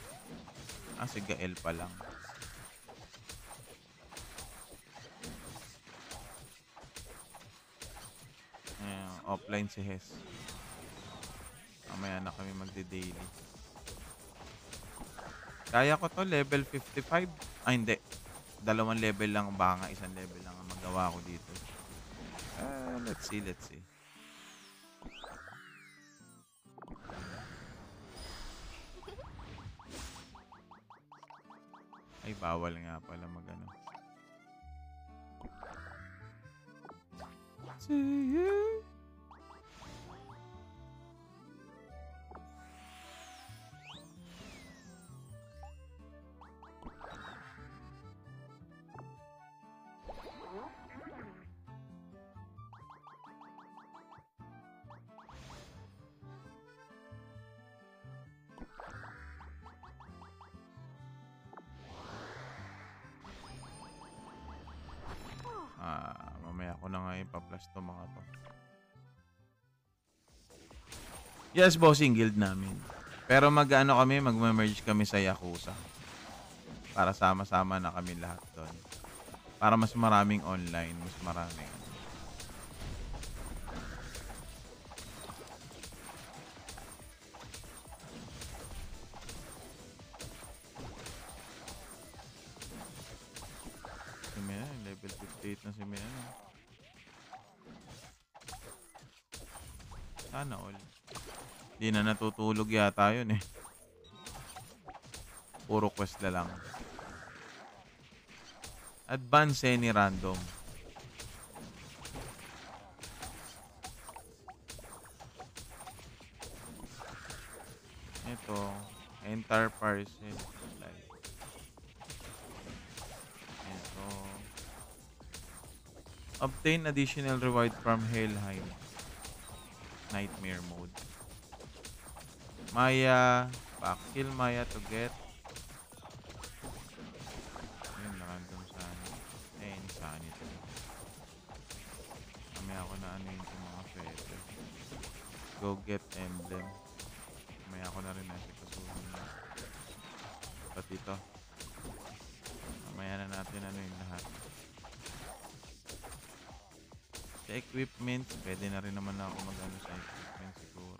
Si Gael pa lang. Offline si Hes. Mamaya na kami magde-daily. Kaya ko to, level 55. Hindi. 2 level lang. Baka 1 level lang ang magawa ko dito. Let's see. Ay, bawal nga pala magano. to you. Mamaya ko na nga ipa-plus to mga to. Yes, bossing guild namin. Pero mag-ano kami, mag-merge kami sa Yakuza. Para sama-sama na kami lahat doon. Para mas maraming online, mas maraming. Si Mena, level 58 na si Mena. Sana all. Di na natutulog yata yun eh. Puro quest na lang. Advance any random. Ito. Entire parcel. Ito. Obtain additional reward from Helheim. Nightmare mode. Maya. Kill Maya to get. Ayun, random sana. Insanity. Mamaya ako na ano yung mga feather. Go get emblem. Mamaya ako na rin nasa kasuhan na. Pati ito. Mamaya na natin ano yung lahat. Sa equipment, pwede na rin naman ako mag-ano sa equipment siguro.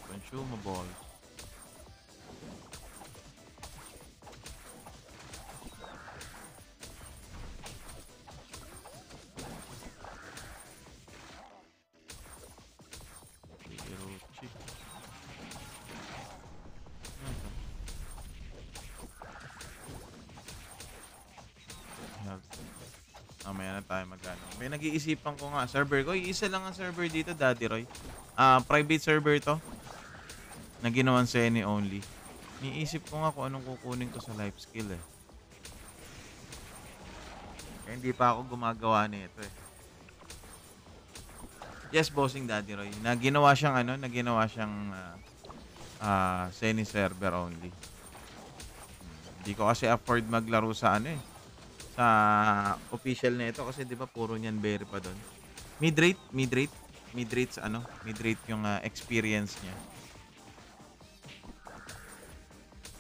Consumable. Hirochi. Mamaya na tayo mag-ano. May nag-iisipan ko nga, server ko. Isa lang ang server dito, Daddy Roy. Private server to. Na ginawan sa any only. Niisip ko nga kung anong kukunin ko sa life skill eh. Kaya hindi pa ako gumagawa nito eh. Yes, bossing Daddy Roy. Naginawa siyang ano, naginawa siyang Seni server only. Hindi ko kasi afford maglaro sa ano eh. Sa official na ito kasi 'di ba puro niyan berry pa doon. Mid-rate sa ano, mid-rate yung experience niya.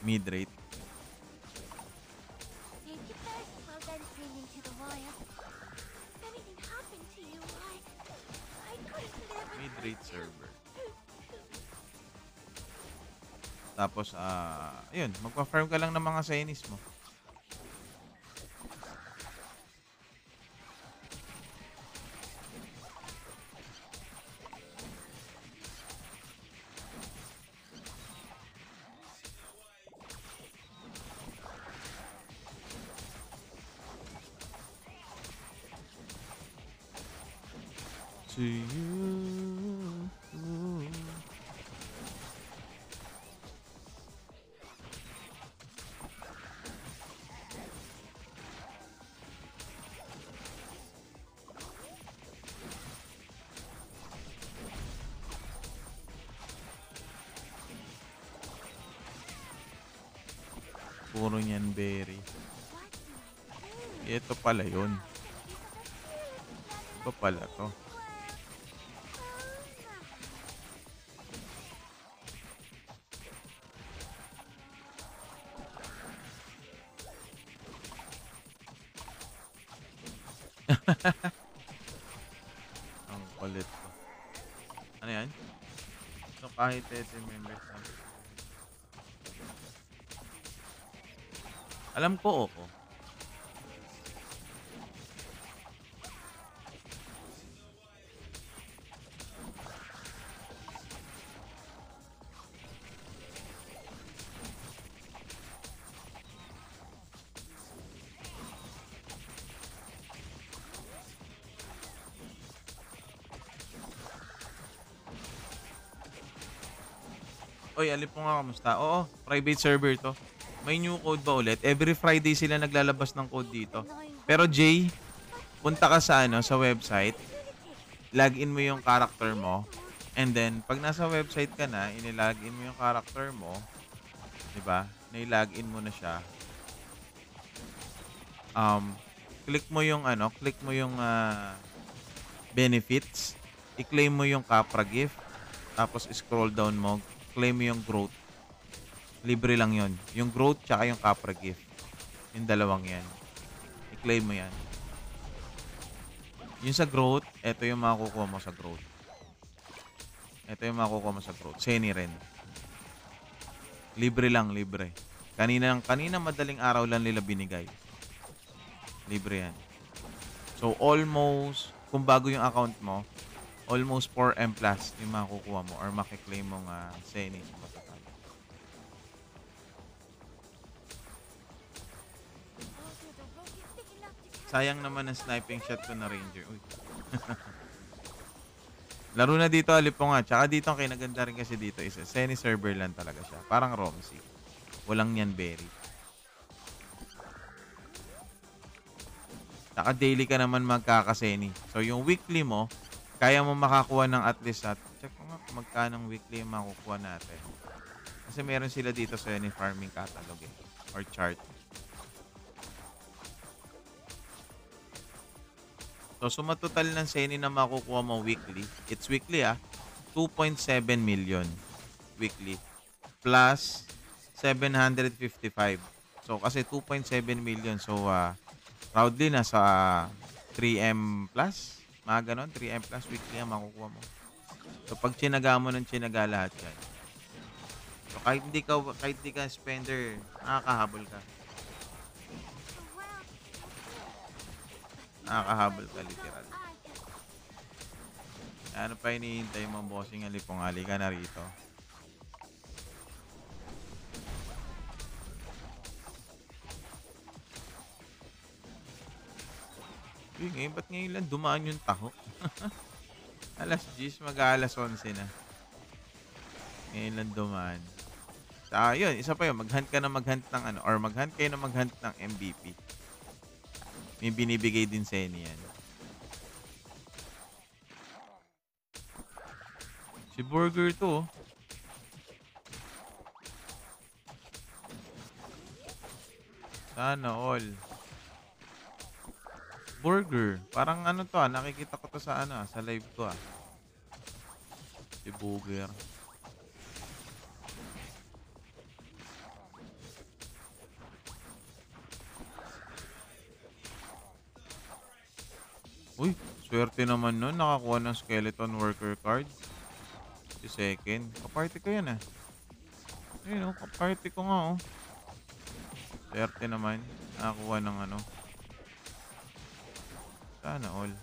Mid-rate. Thank you first while dancing into the wire. If anything happened to you, I couldn't live with Mid-rate server. Tapos ayun, magpa-farm ka lang ng mga senis mo. To you. Puro niyan berry. Ito pala yun. Ito pala to. Ang kulit ko. Ano yan? So kahit 10 members lang. Alam ko, oo. Oy, Alipo nga, kamusta? Oo, private server to. May new code ba ulit? Every Friday sila naglalabas ng code These dito. annoying Pero robots. Jay, But punta ka sa ano, sa they're website, lunatic. login mo yung What should character we mo, do? and then pag nasa website ka na, inilogin mo yung character mo, 'di ba? Nilogin mo na siya. Um, click mo yung ano, click mo yung benefits, i-claim mo yung Capra gift, tapos scroll down mo, claim mo yung growth. Libre lang 'yon. Yung growth tsaka yung Capra gift. Yung dalawang 'yan. I-claim mo 'yan. Yung sa growth, eto yung makukuha mo sa growth. Ito yung makukuha mo sa growth. Seni rin. Libre lang, libre. Kanina madaling araw lang nila binigay. Libre yan. So, almost, kung bago yung account mo, almost 4M plus yung makukuha mo or makiklaim mong Seni sa patatal. Although the rogue is big enough to carry Sayang so naman ang much sniping shot ko na venom. Ranger. Uy. Laro na dito, Alipo nga. Tsaka dito, ang kinaganda rin kasi dito is Seni server lang talaga siya. Parang Romsey. Walang yan berry. Saka daily ka naman magkakaseni. So, yung weekly mo, kaya mo makakuha ng at least check ko nga kung magkano ang weekly yung makukuha natin. Kasi meron sila dito sa any farming catalog eh, or chart. So, sumatotal ng seni na makukuha mo weekly. It's weekly 2.7 million weekly. Plus 755. So, kasi 2.7 million. So, proudly nasa 3M plus. Mga ganon, 3M plus weekly ang makukuha mo. So, pag tsinaga mo ng tsinaga lahat yan. So, kahit hindi ka spender, nakakahabol ka. The world is so good. Nakakahabol But ka you literal. know I can. Ano pa hinihintay mo, bossing Alipong? Ali ka na rito. Uy, ngayon, ba't ngayon lang dumaan yung taho? Alas 10, mag-aalas 11 na. Ngayon lang dumaan. Saka yun, isa pa yun, mag-hunt ka na mag-hunt ng ano, or mag-hunt kayo na mag-hunt ng MVP. May binibigay din sa inyo yan. Si Burger to, oh. Sana all. Burger. Parang ano to nakikita ko to sa ano sa live ko Si Burger. Uy, swerte naman nun. Nakakuha ng skeleton worker card. Si second. Kaparty ko yan Ayun kaparty ko nga Swerte naman. Nakakuha ng ano. Sana all.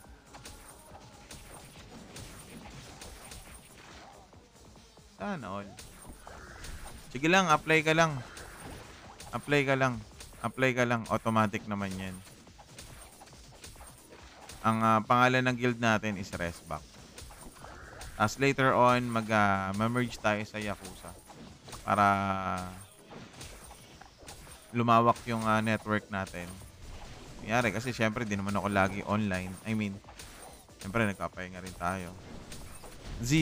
Sana all. Sige lang, apply ka lang. Apply ka lang. Apply ka lang. Automatic naman yan. Ang pangalan ng guild natin is Resback. As later on, mag-merge tayo sa Yakuza. Para lumawak yung network natin. Kunyari, kasi syempre, di naman ako lagi online. I mean, syempre, nagpapahinga rin tayo. Z.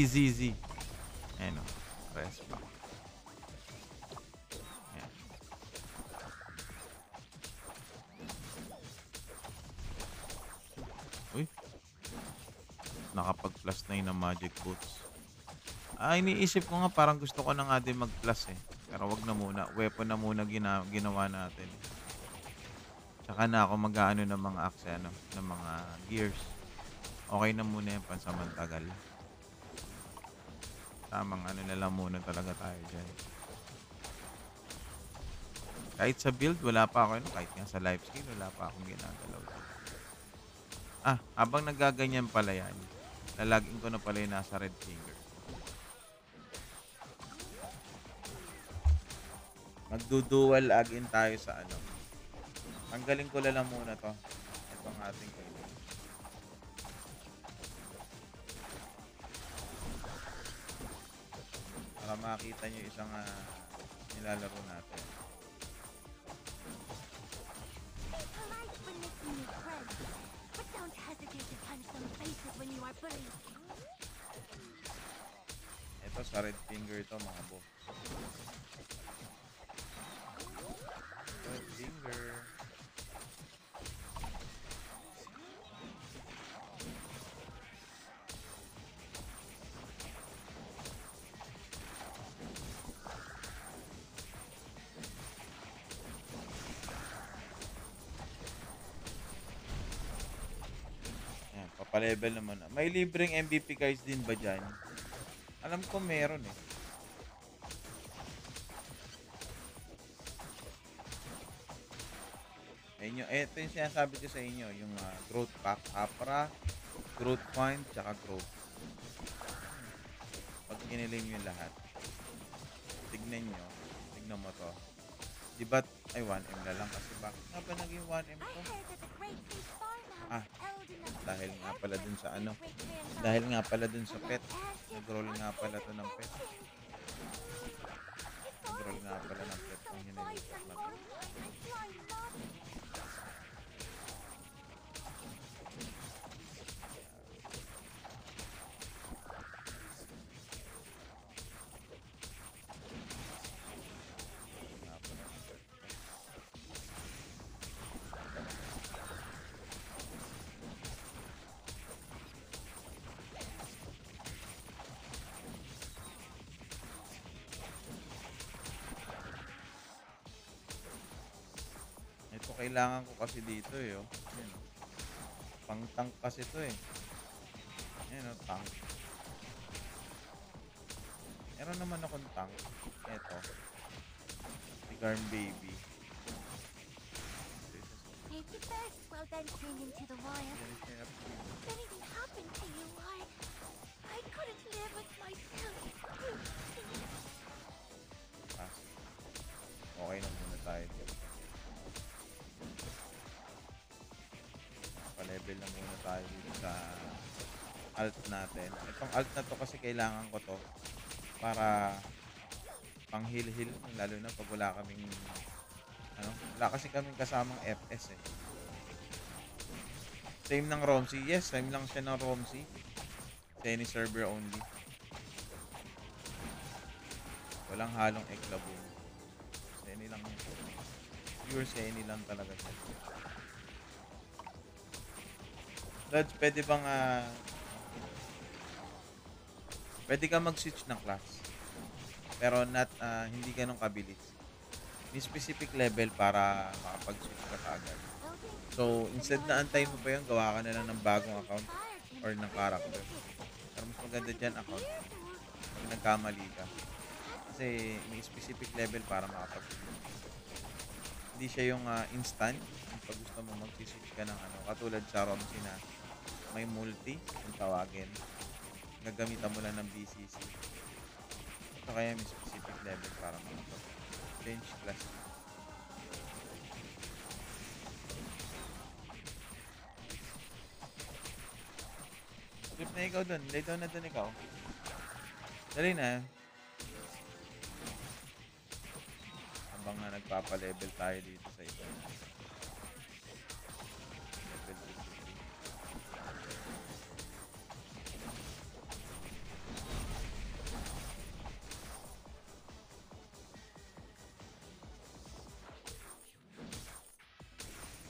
Ayan o. Respack. Ayan. Uy. Nakapag-plus na yun ng magic boots. Iniisip ko nga parang gusto ko na nga din mag-plus Pero wag na muna. Weapon na muna ginawa natin. Tsaka na ako mag-aano ng mga axe, ng mga gears. Okay na muna yung pansamantagal. Tamang ano na lang muna talaga tayo dyan. Kahit sa build, wala pa ako kahit nga sa life skill, wala pa akong ginagalaw. Habang nagaganyan pala yan, lalagin ko na pala yung nasa red finger. Magdudual agin tayo sa ano. Tanggalin ko lang muna to. Ito ang ating kailan. Para makita nyo isang nilalaro natin. Be polite when making new friends, but don't hesitate to punch some faces when you are bullied. Ito sa red finger to mga boss. Red finger. Ayan, papalevel naman. May libreng MVP guys din ba dyan? Alam ko meron eh. Ayun yung, ito yung sinasabi ko sa inyo, yung growth pack, Apra, growth find, tsaka growth. Pag kinilim yung lahat, tignan mo to. Diba, ay 1M na lang kasi bakit nga ba naging 1M I to? heard that the great fish farmer Ah, was old enough to dahil see nga pala dun sa ano, everyone's great-grandfather. dahil nga pala dun sa And pet, that ashes nag-roll are nga pala to his ng pet. invention. If Nag-roll I nga pala could ng use pet some ang advice hinilipat on na to. mortifying my flying mob. Nga pala ng pet. Ito kailangan ko kasi dito eh. Oh. Ayan, oh. Pang-tank kasi to eh. Ayan o, tank. Meron naman akong tank. Ito. Si Garm Baby. Safety first, while venturing into the wild. If anything happened to you, I couldn't live with myself. Pass. Okay na muna tayo dito. Pa-level na muna tayo dito sa alt natin. Itong alt na to kasi kailangan ko to para pang heal-heal, lalo na pag wala kaming wala kasi kaming kasamang FS eh. Same ng Romsey. Yes, same lang siya ng Romsey. Any server only. Walang halong Eklaboom. Seni lang yun. Pure Seni lang talaga siya. Lods, pwede bang pwede ka mag-switch ng class. Pero not hindi ganun kabilis. May specific level para makapag-switch ka agad. So, instead na antay mo pa yun, gawa ka na lang ng bagong account or ng character. Pero mas maganda dyan account pag nagkamali ka. Kasi may specific level para makapag-switch. Hindi siya yung instant. Pag gusto mo mag-switch ka ng katulad sa Romsey na may multi, kung tawagin. Gagamitan mo lang ng BCC. Ito kaya may specific level para makapag-change class. Trip na ikaw dun. Lay down na dun ikaw. Dali na. Habang nga nagpapa-level tayo dito sa ito. Level 53.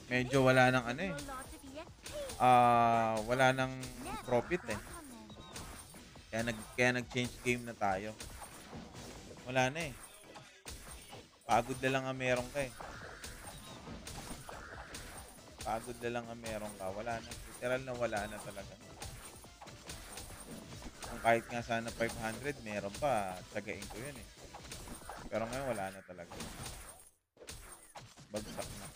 Medyo wala nang wala nang profit eh. Kaya nag-change game na tayo. Wala na eh. Pagod na lang ang meron ka eh. Pagod na lang ang meron ka. Wala na. Literal na wala na talaga. Kung kahit nga sana 500, meron pa. Tsagain ko yun eh. Pero ngayon wala na talaga. Bagsak na.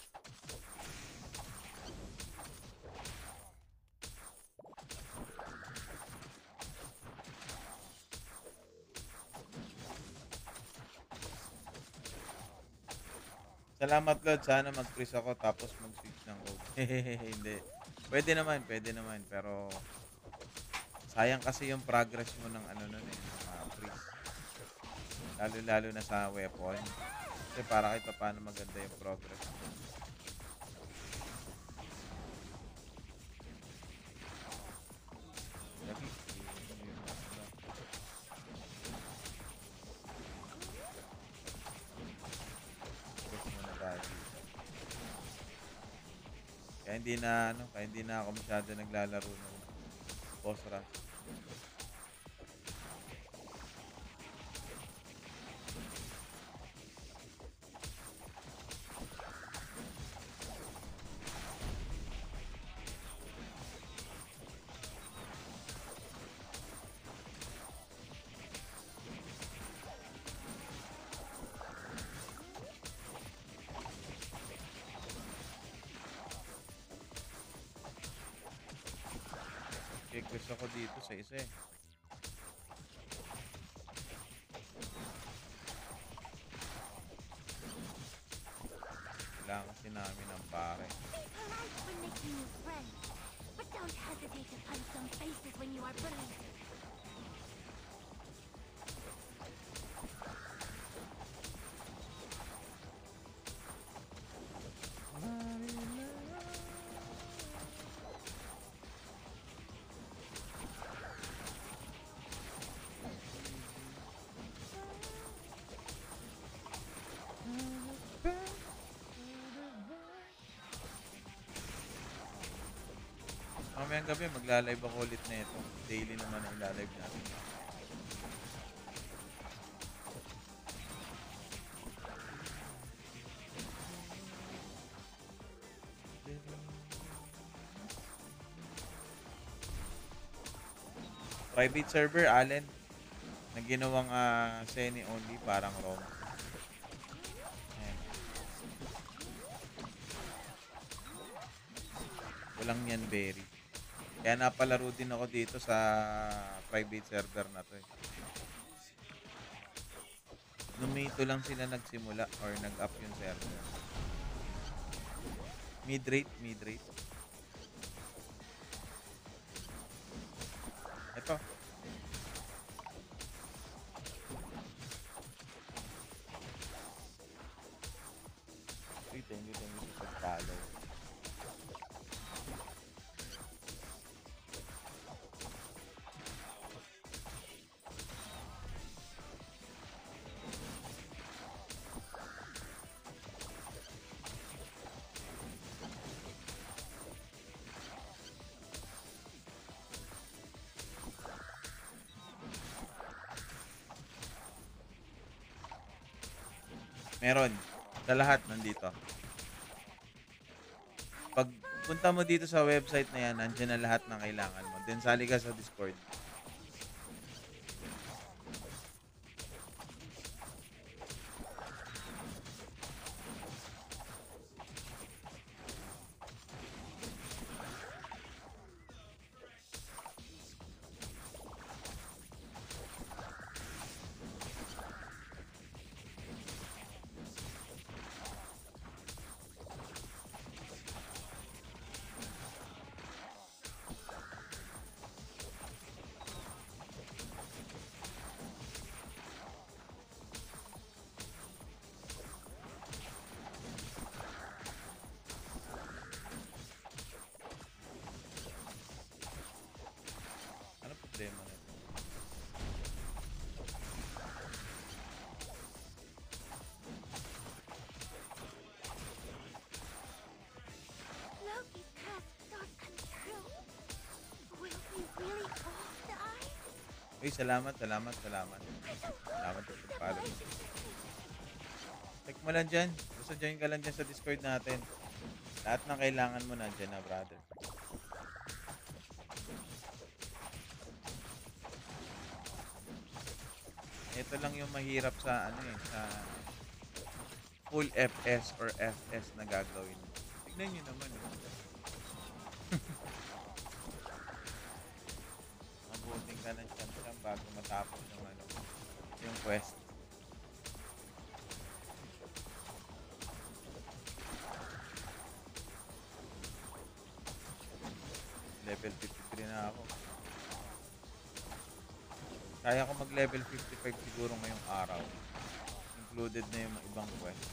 Salamat Lord, sana mag-freeze ako tapos mag-switch ng code. Hindi. Pwede naman, pero sayang kasi yung progress mo ng freeze. Lalo-lalo na sa weapon. Kasi para kahit paano maganda yung progress. Lagi. Focus muna tayo. Kaya hindi na ako masyado naglalaro ng boss rush. Gusto ko dito sa isa eh. Kailangan kasi namin ng pare. Be polite when making new friends, but don't hesitate to punch some faces when you are bullied. Mamayang gabi, magla-live ako ulit na ito. Daily naman ang ilalive natin. Private server, Allen. Na ginawang Seni only, parang ROM. Ayan. Walang yan, berry. Kaya napalaro din ako dito sa private server na to eh. Numito lang sila nagsimula or nag-up yung server. Mid-rate. Ito. Thank you sa pag-follow. Meron. Sa lahat nandito. Pag punta mo dito sa website na yan, nandiyan na lahat ng kailangan mo. Then sali ka sa Discord. Ano problema na ito? Loki's curse does come true. Will we really all die? Uy, salamat. Salamat sa pag-follow. Check mo lang dyan. Basta join ka lang dyan sa Discord natin. Lahat ng kailangan mo nandyan na, brother. Ito lang yung mahirap sa sa full FS or FS na gagawin. Tignan nyo naman. Mabuting ka ng chance lang bago matapos yung quest. Level 53 na ako. Kaya ko mag level 55 siguro ngayong araw. included na yung ibang quest.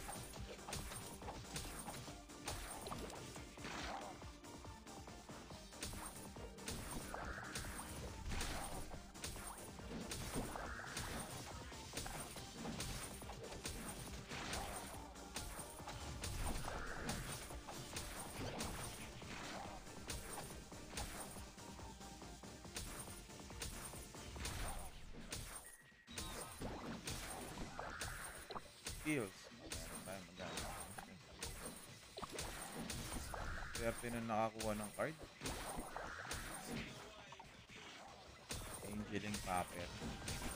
Skills. Meron tayo maganda. Swerte nung nakakuha ng card. Angeling Paper.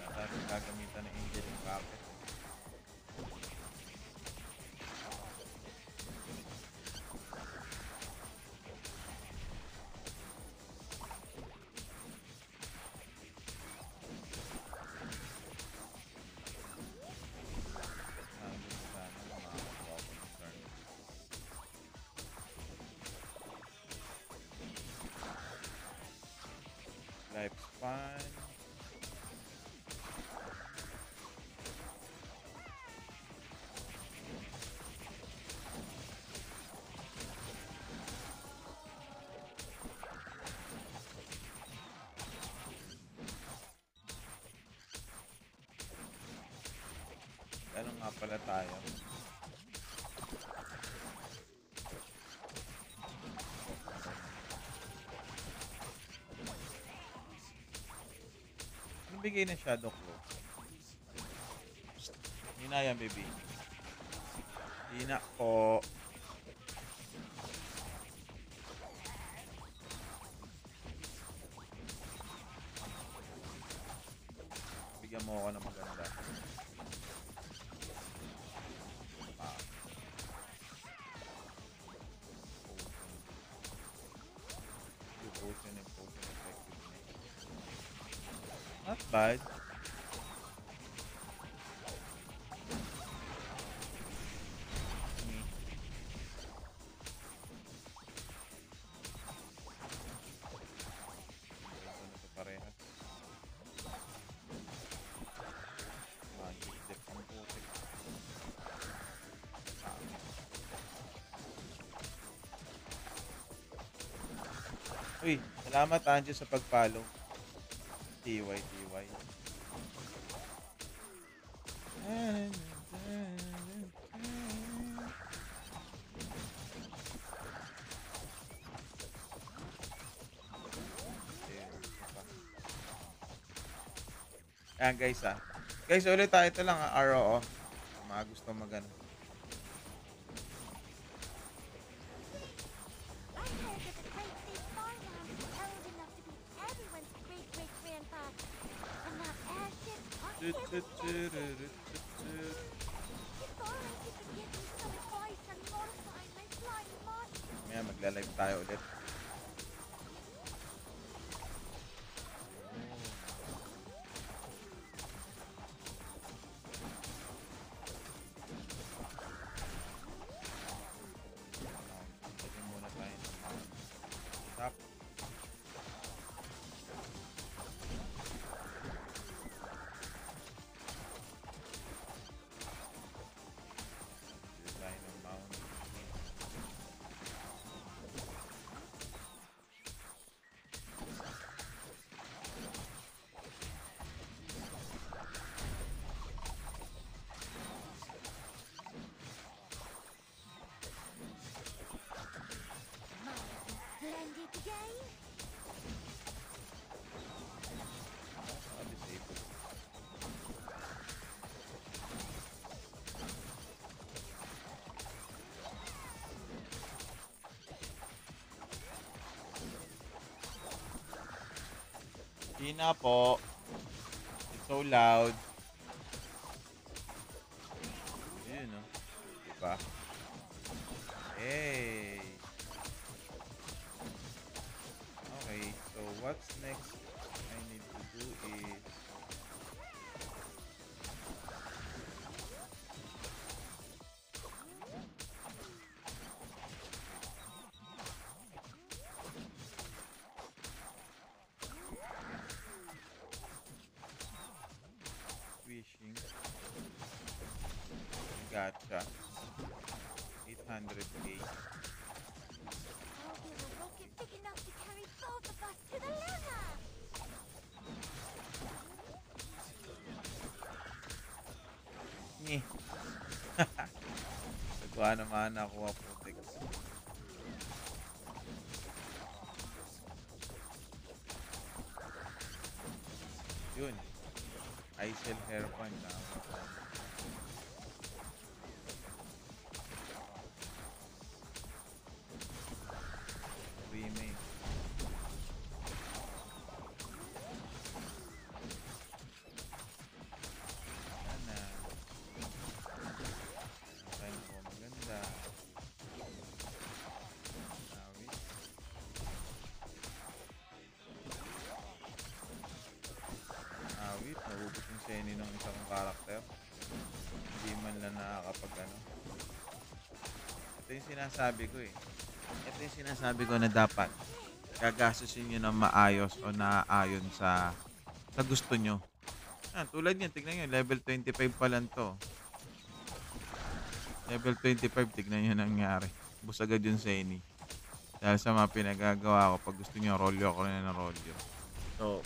Dapat gagamitan ng Angeling Paper. Lifespan. Ano nga pala tayo? Anong bigay ng Shadow Claw? Hina yan, baby. Hina po. Bigyan mo ako ng maganda. Potion and potion effectiveness. Not bad. Parehas. Magic dip ang putik. Uy, salamat Anjo sa pag-follow. TY. Ayan guys ah. Guys, ulit tayo. Ito lang RO. Mga gusto magano. I heard that the Great Sea Farmland is old enough to be everyone's great-great-grandpa. And that airship Tut, tut, occupies the tut, tut, tut. If only you could give me some advice on modifying my flying monster. Ayan, magla-live tayo ulit. Pwede muna tayo ng stop. Pwede tayo ng mount. Splendid day. Disable. Hina po. It's so loud. Yun, no? Diba? Hey! Okay, so what's next I need to do is... Fishing. Kuha naman nakuha putik. Yun. Isel Hairpan. Remake. Sana. Okay na po maganda. Awit. Awit. Naubos yung seni ng isang karakter. Hindi man lang nakakapag ano. Ito yung sinasabi ko eh. Ito yung sinasabi ko na dapat gagastusin nyo ng maayos o naaayon sa gusto nyo. Tulad yan, tignan nyo, level 25 pa lang to. Level 25, tignan nyo nangyari. Bus agad yung Seni. Dahil sa mga pinagagawa ko, pag gusto nyo, rolyo ako rin ng rolyo. So,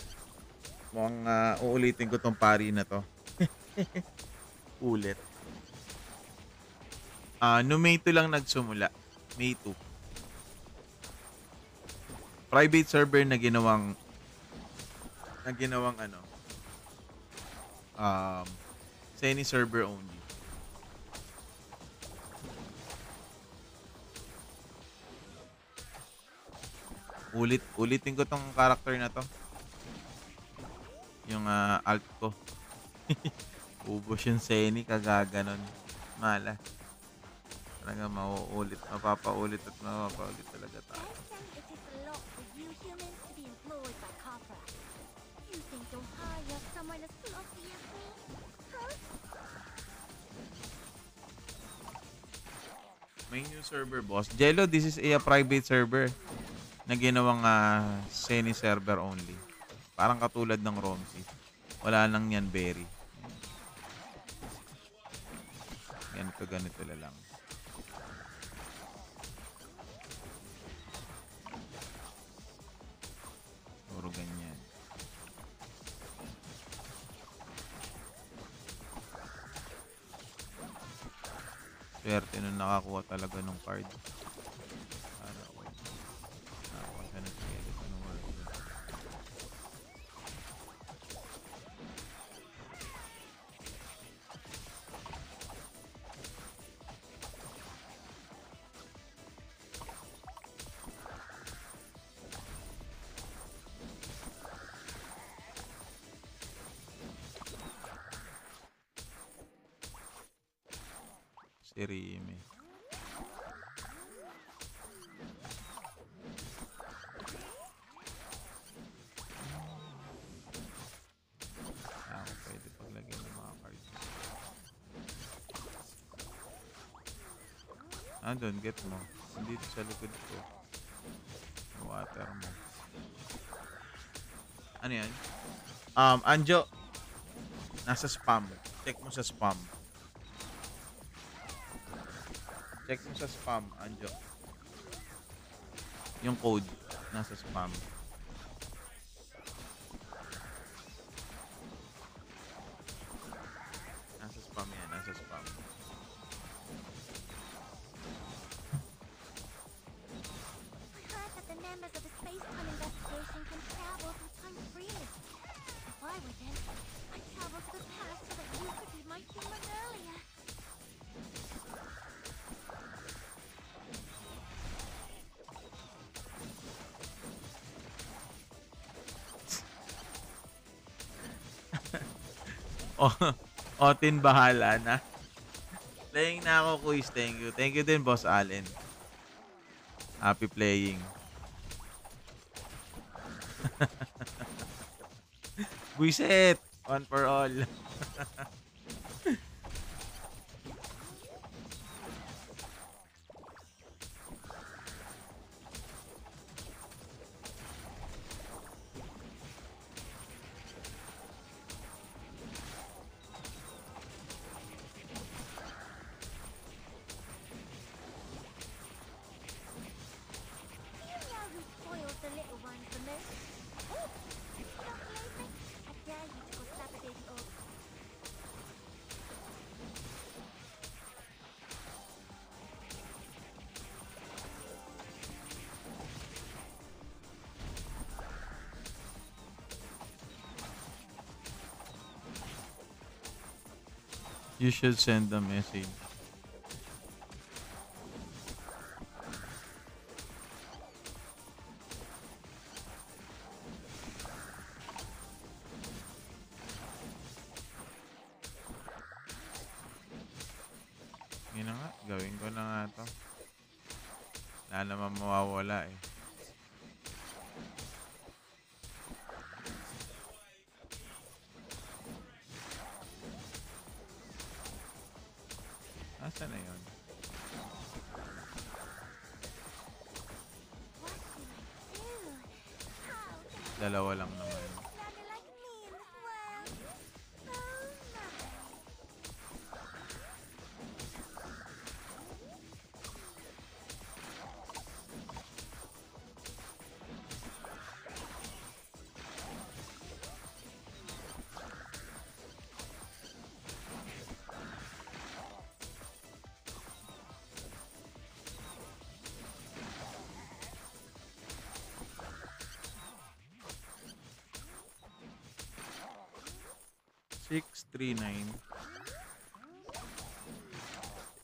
mukhang uulitin ko tong pari na to. Ulit. No May 2 lang nagsumula. May 2. Private server na ginawang ano, Seni server only. Ulitin ko tong character na to. Yung alt ko. Ubos yung Seni, kagaganon. Mala. Talaga mauulit, mapapaulit at mapapaulit talaga tayo. May new server, boss. Jello, this is a private server na ginawang Seni server only. Parang katulad ng Romsey. Wala lang yan, berry. Ganito lang. Puro ganyan. Swerte nung nakakuha talaga ng card. Nakakuha siya ng skeleton ng world. Si Rime. Ako pwede paglagyan ng mga cards. Doon, get mo. Dito sa likod ko. Water mo. Ano yan? Anjo. Nasa spam. Check mo sa spam. Check mo sa spam, Anjo. Yung code nasa spam. Nasa spam yan, nasa spam. Heard that the members of the space-time investigation can travel through time freely. If I were them, I'd travel to the past so that you could be my human earlier. Otin bahala na. Playing na ako, quiz. Thank you. Thank you din, Boss Allen. Happy playing. Buiset! One for all. You should send a message. Yun na nga, gawin ko na nga to. Wala naman mawawala eh. Asa na yun? What should I do? How can I Dalawa lang naman. Nanny like me in this world? Oh, mother. Six, 3, 9,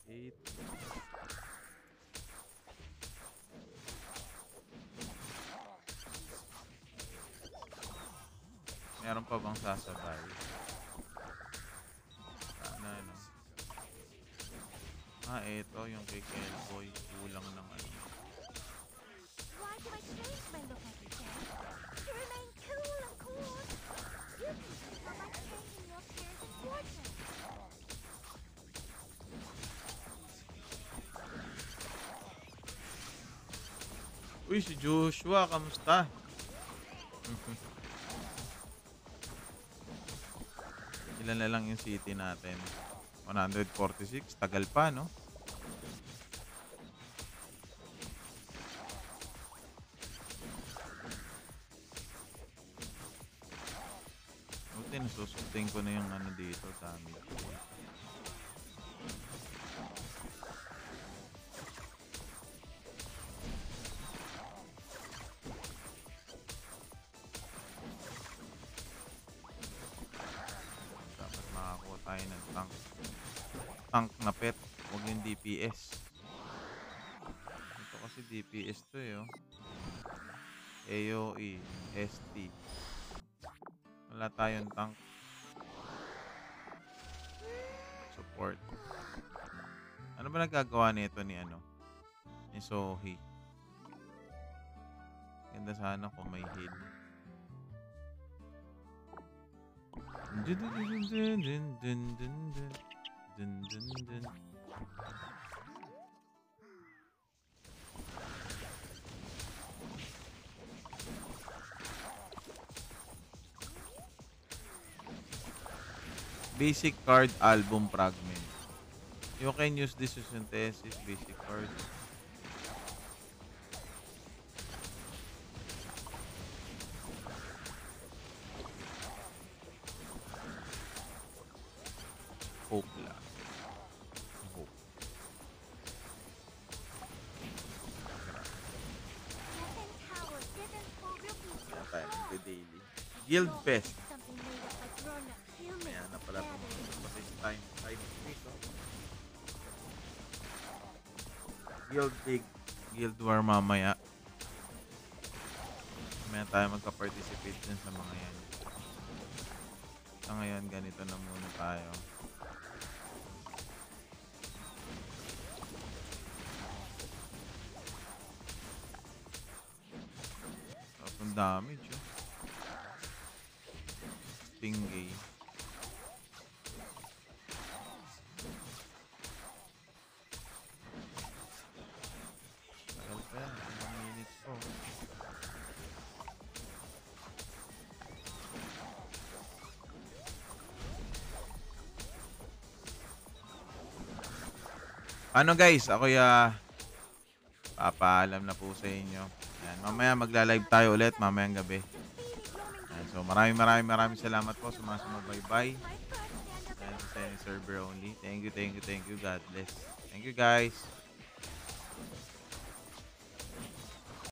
8. Meron pa bang sasabay? Sana ano? Eto yung kay Kelboy. Kulang ng ano. Why do I change my look every day? To remain cool, of course. You can see how by changing your appearance and fortune. Uy, si Joshua, kamusta? Ilan na lang yung city natin? 146, tagal pa, no? Buti, nasusunting ko na yung ano dito, damage. Dapat makakuha tayo ng tank. Tank na pet, huwag yung DPS. Ito kasi DPS to eh, oh. AOE, ST. Wala tayong tank. Support. Ano ba nagagawa nito ni ano? Ni Sohi. Ganda sana kung may heal. Dun dun dun dun dun dun dun dun. Dun dun dun. Basic card album fragment. You can use this to synthesis basic card. Hope lang. Hope. Heaven Tower didn't for real people. Kaya tayo magde-daily. Guild Fest. Something made up by grown-up humans. Ayan na pala itong kasi time. 5 minutes, oh. Guild Dig. Guild War mamaya. Mamaya tayo magka-participate din sa mga yan. Sa ngayon, ganito na muna tayo. Tapos damage, oh. Stingray. Tagal pa yan. 1 minutes po. Ano guys, ako papaalam na po sa inyo. Yan, mamaya magla-live tayo ulit mamayang gabi. Yan, so maraming salamat po sa mga sumubaybay. Yan, sa server only. Thank you. God bless. Thank you guys.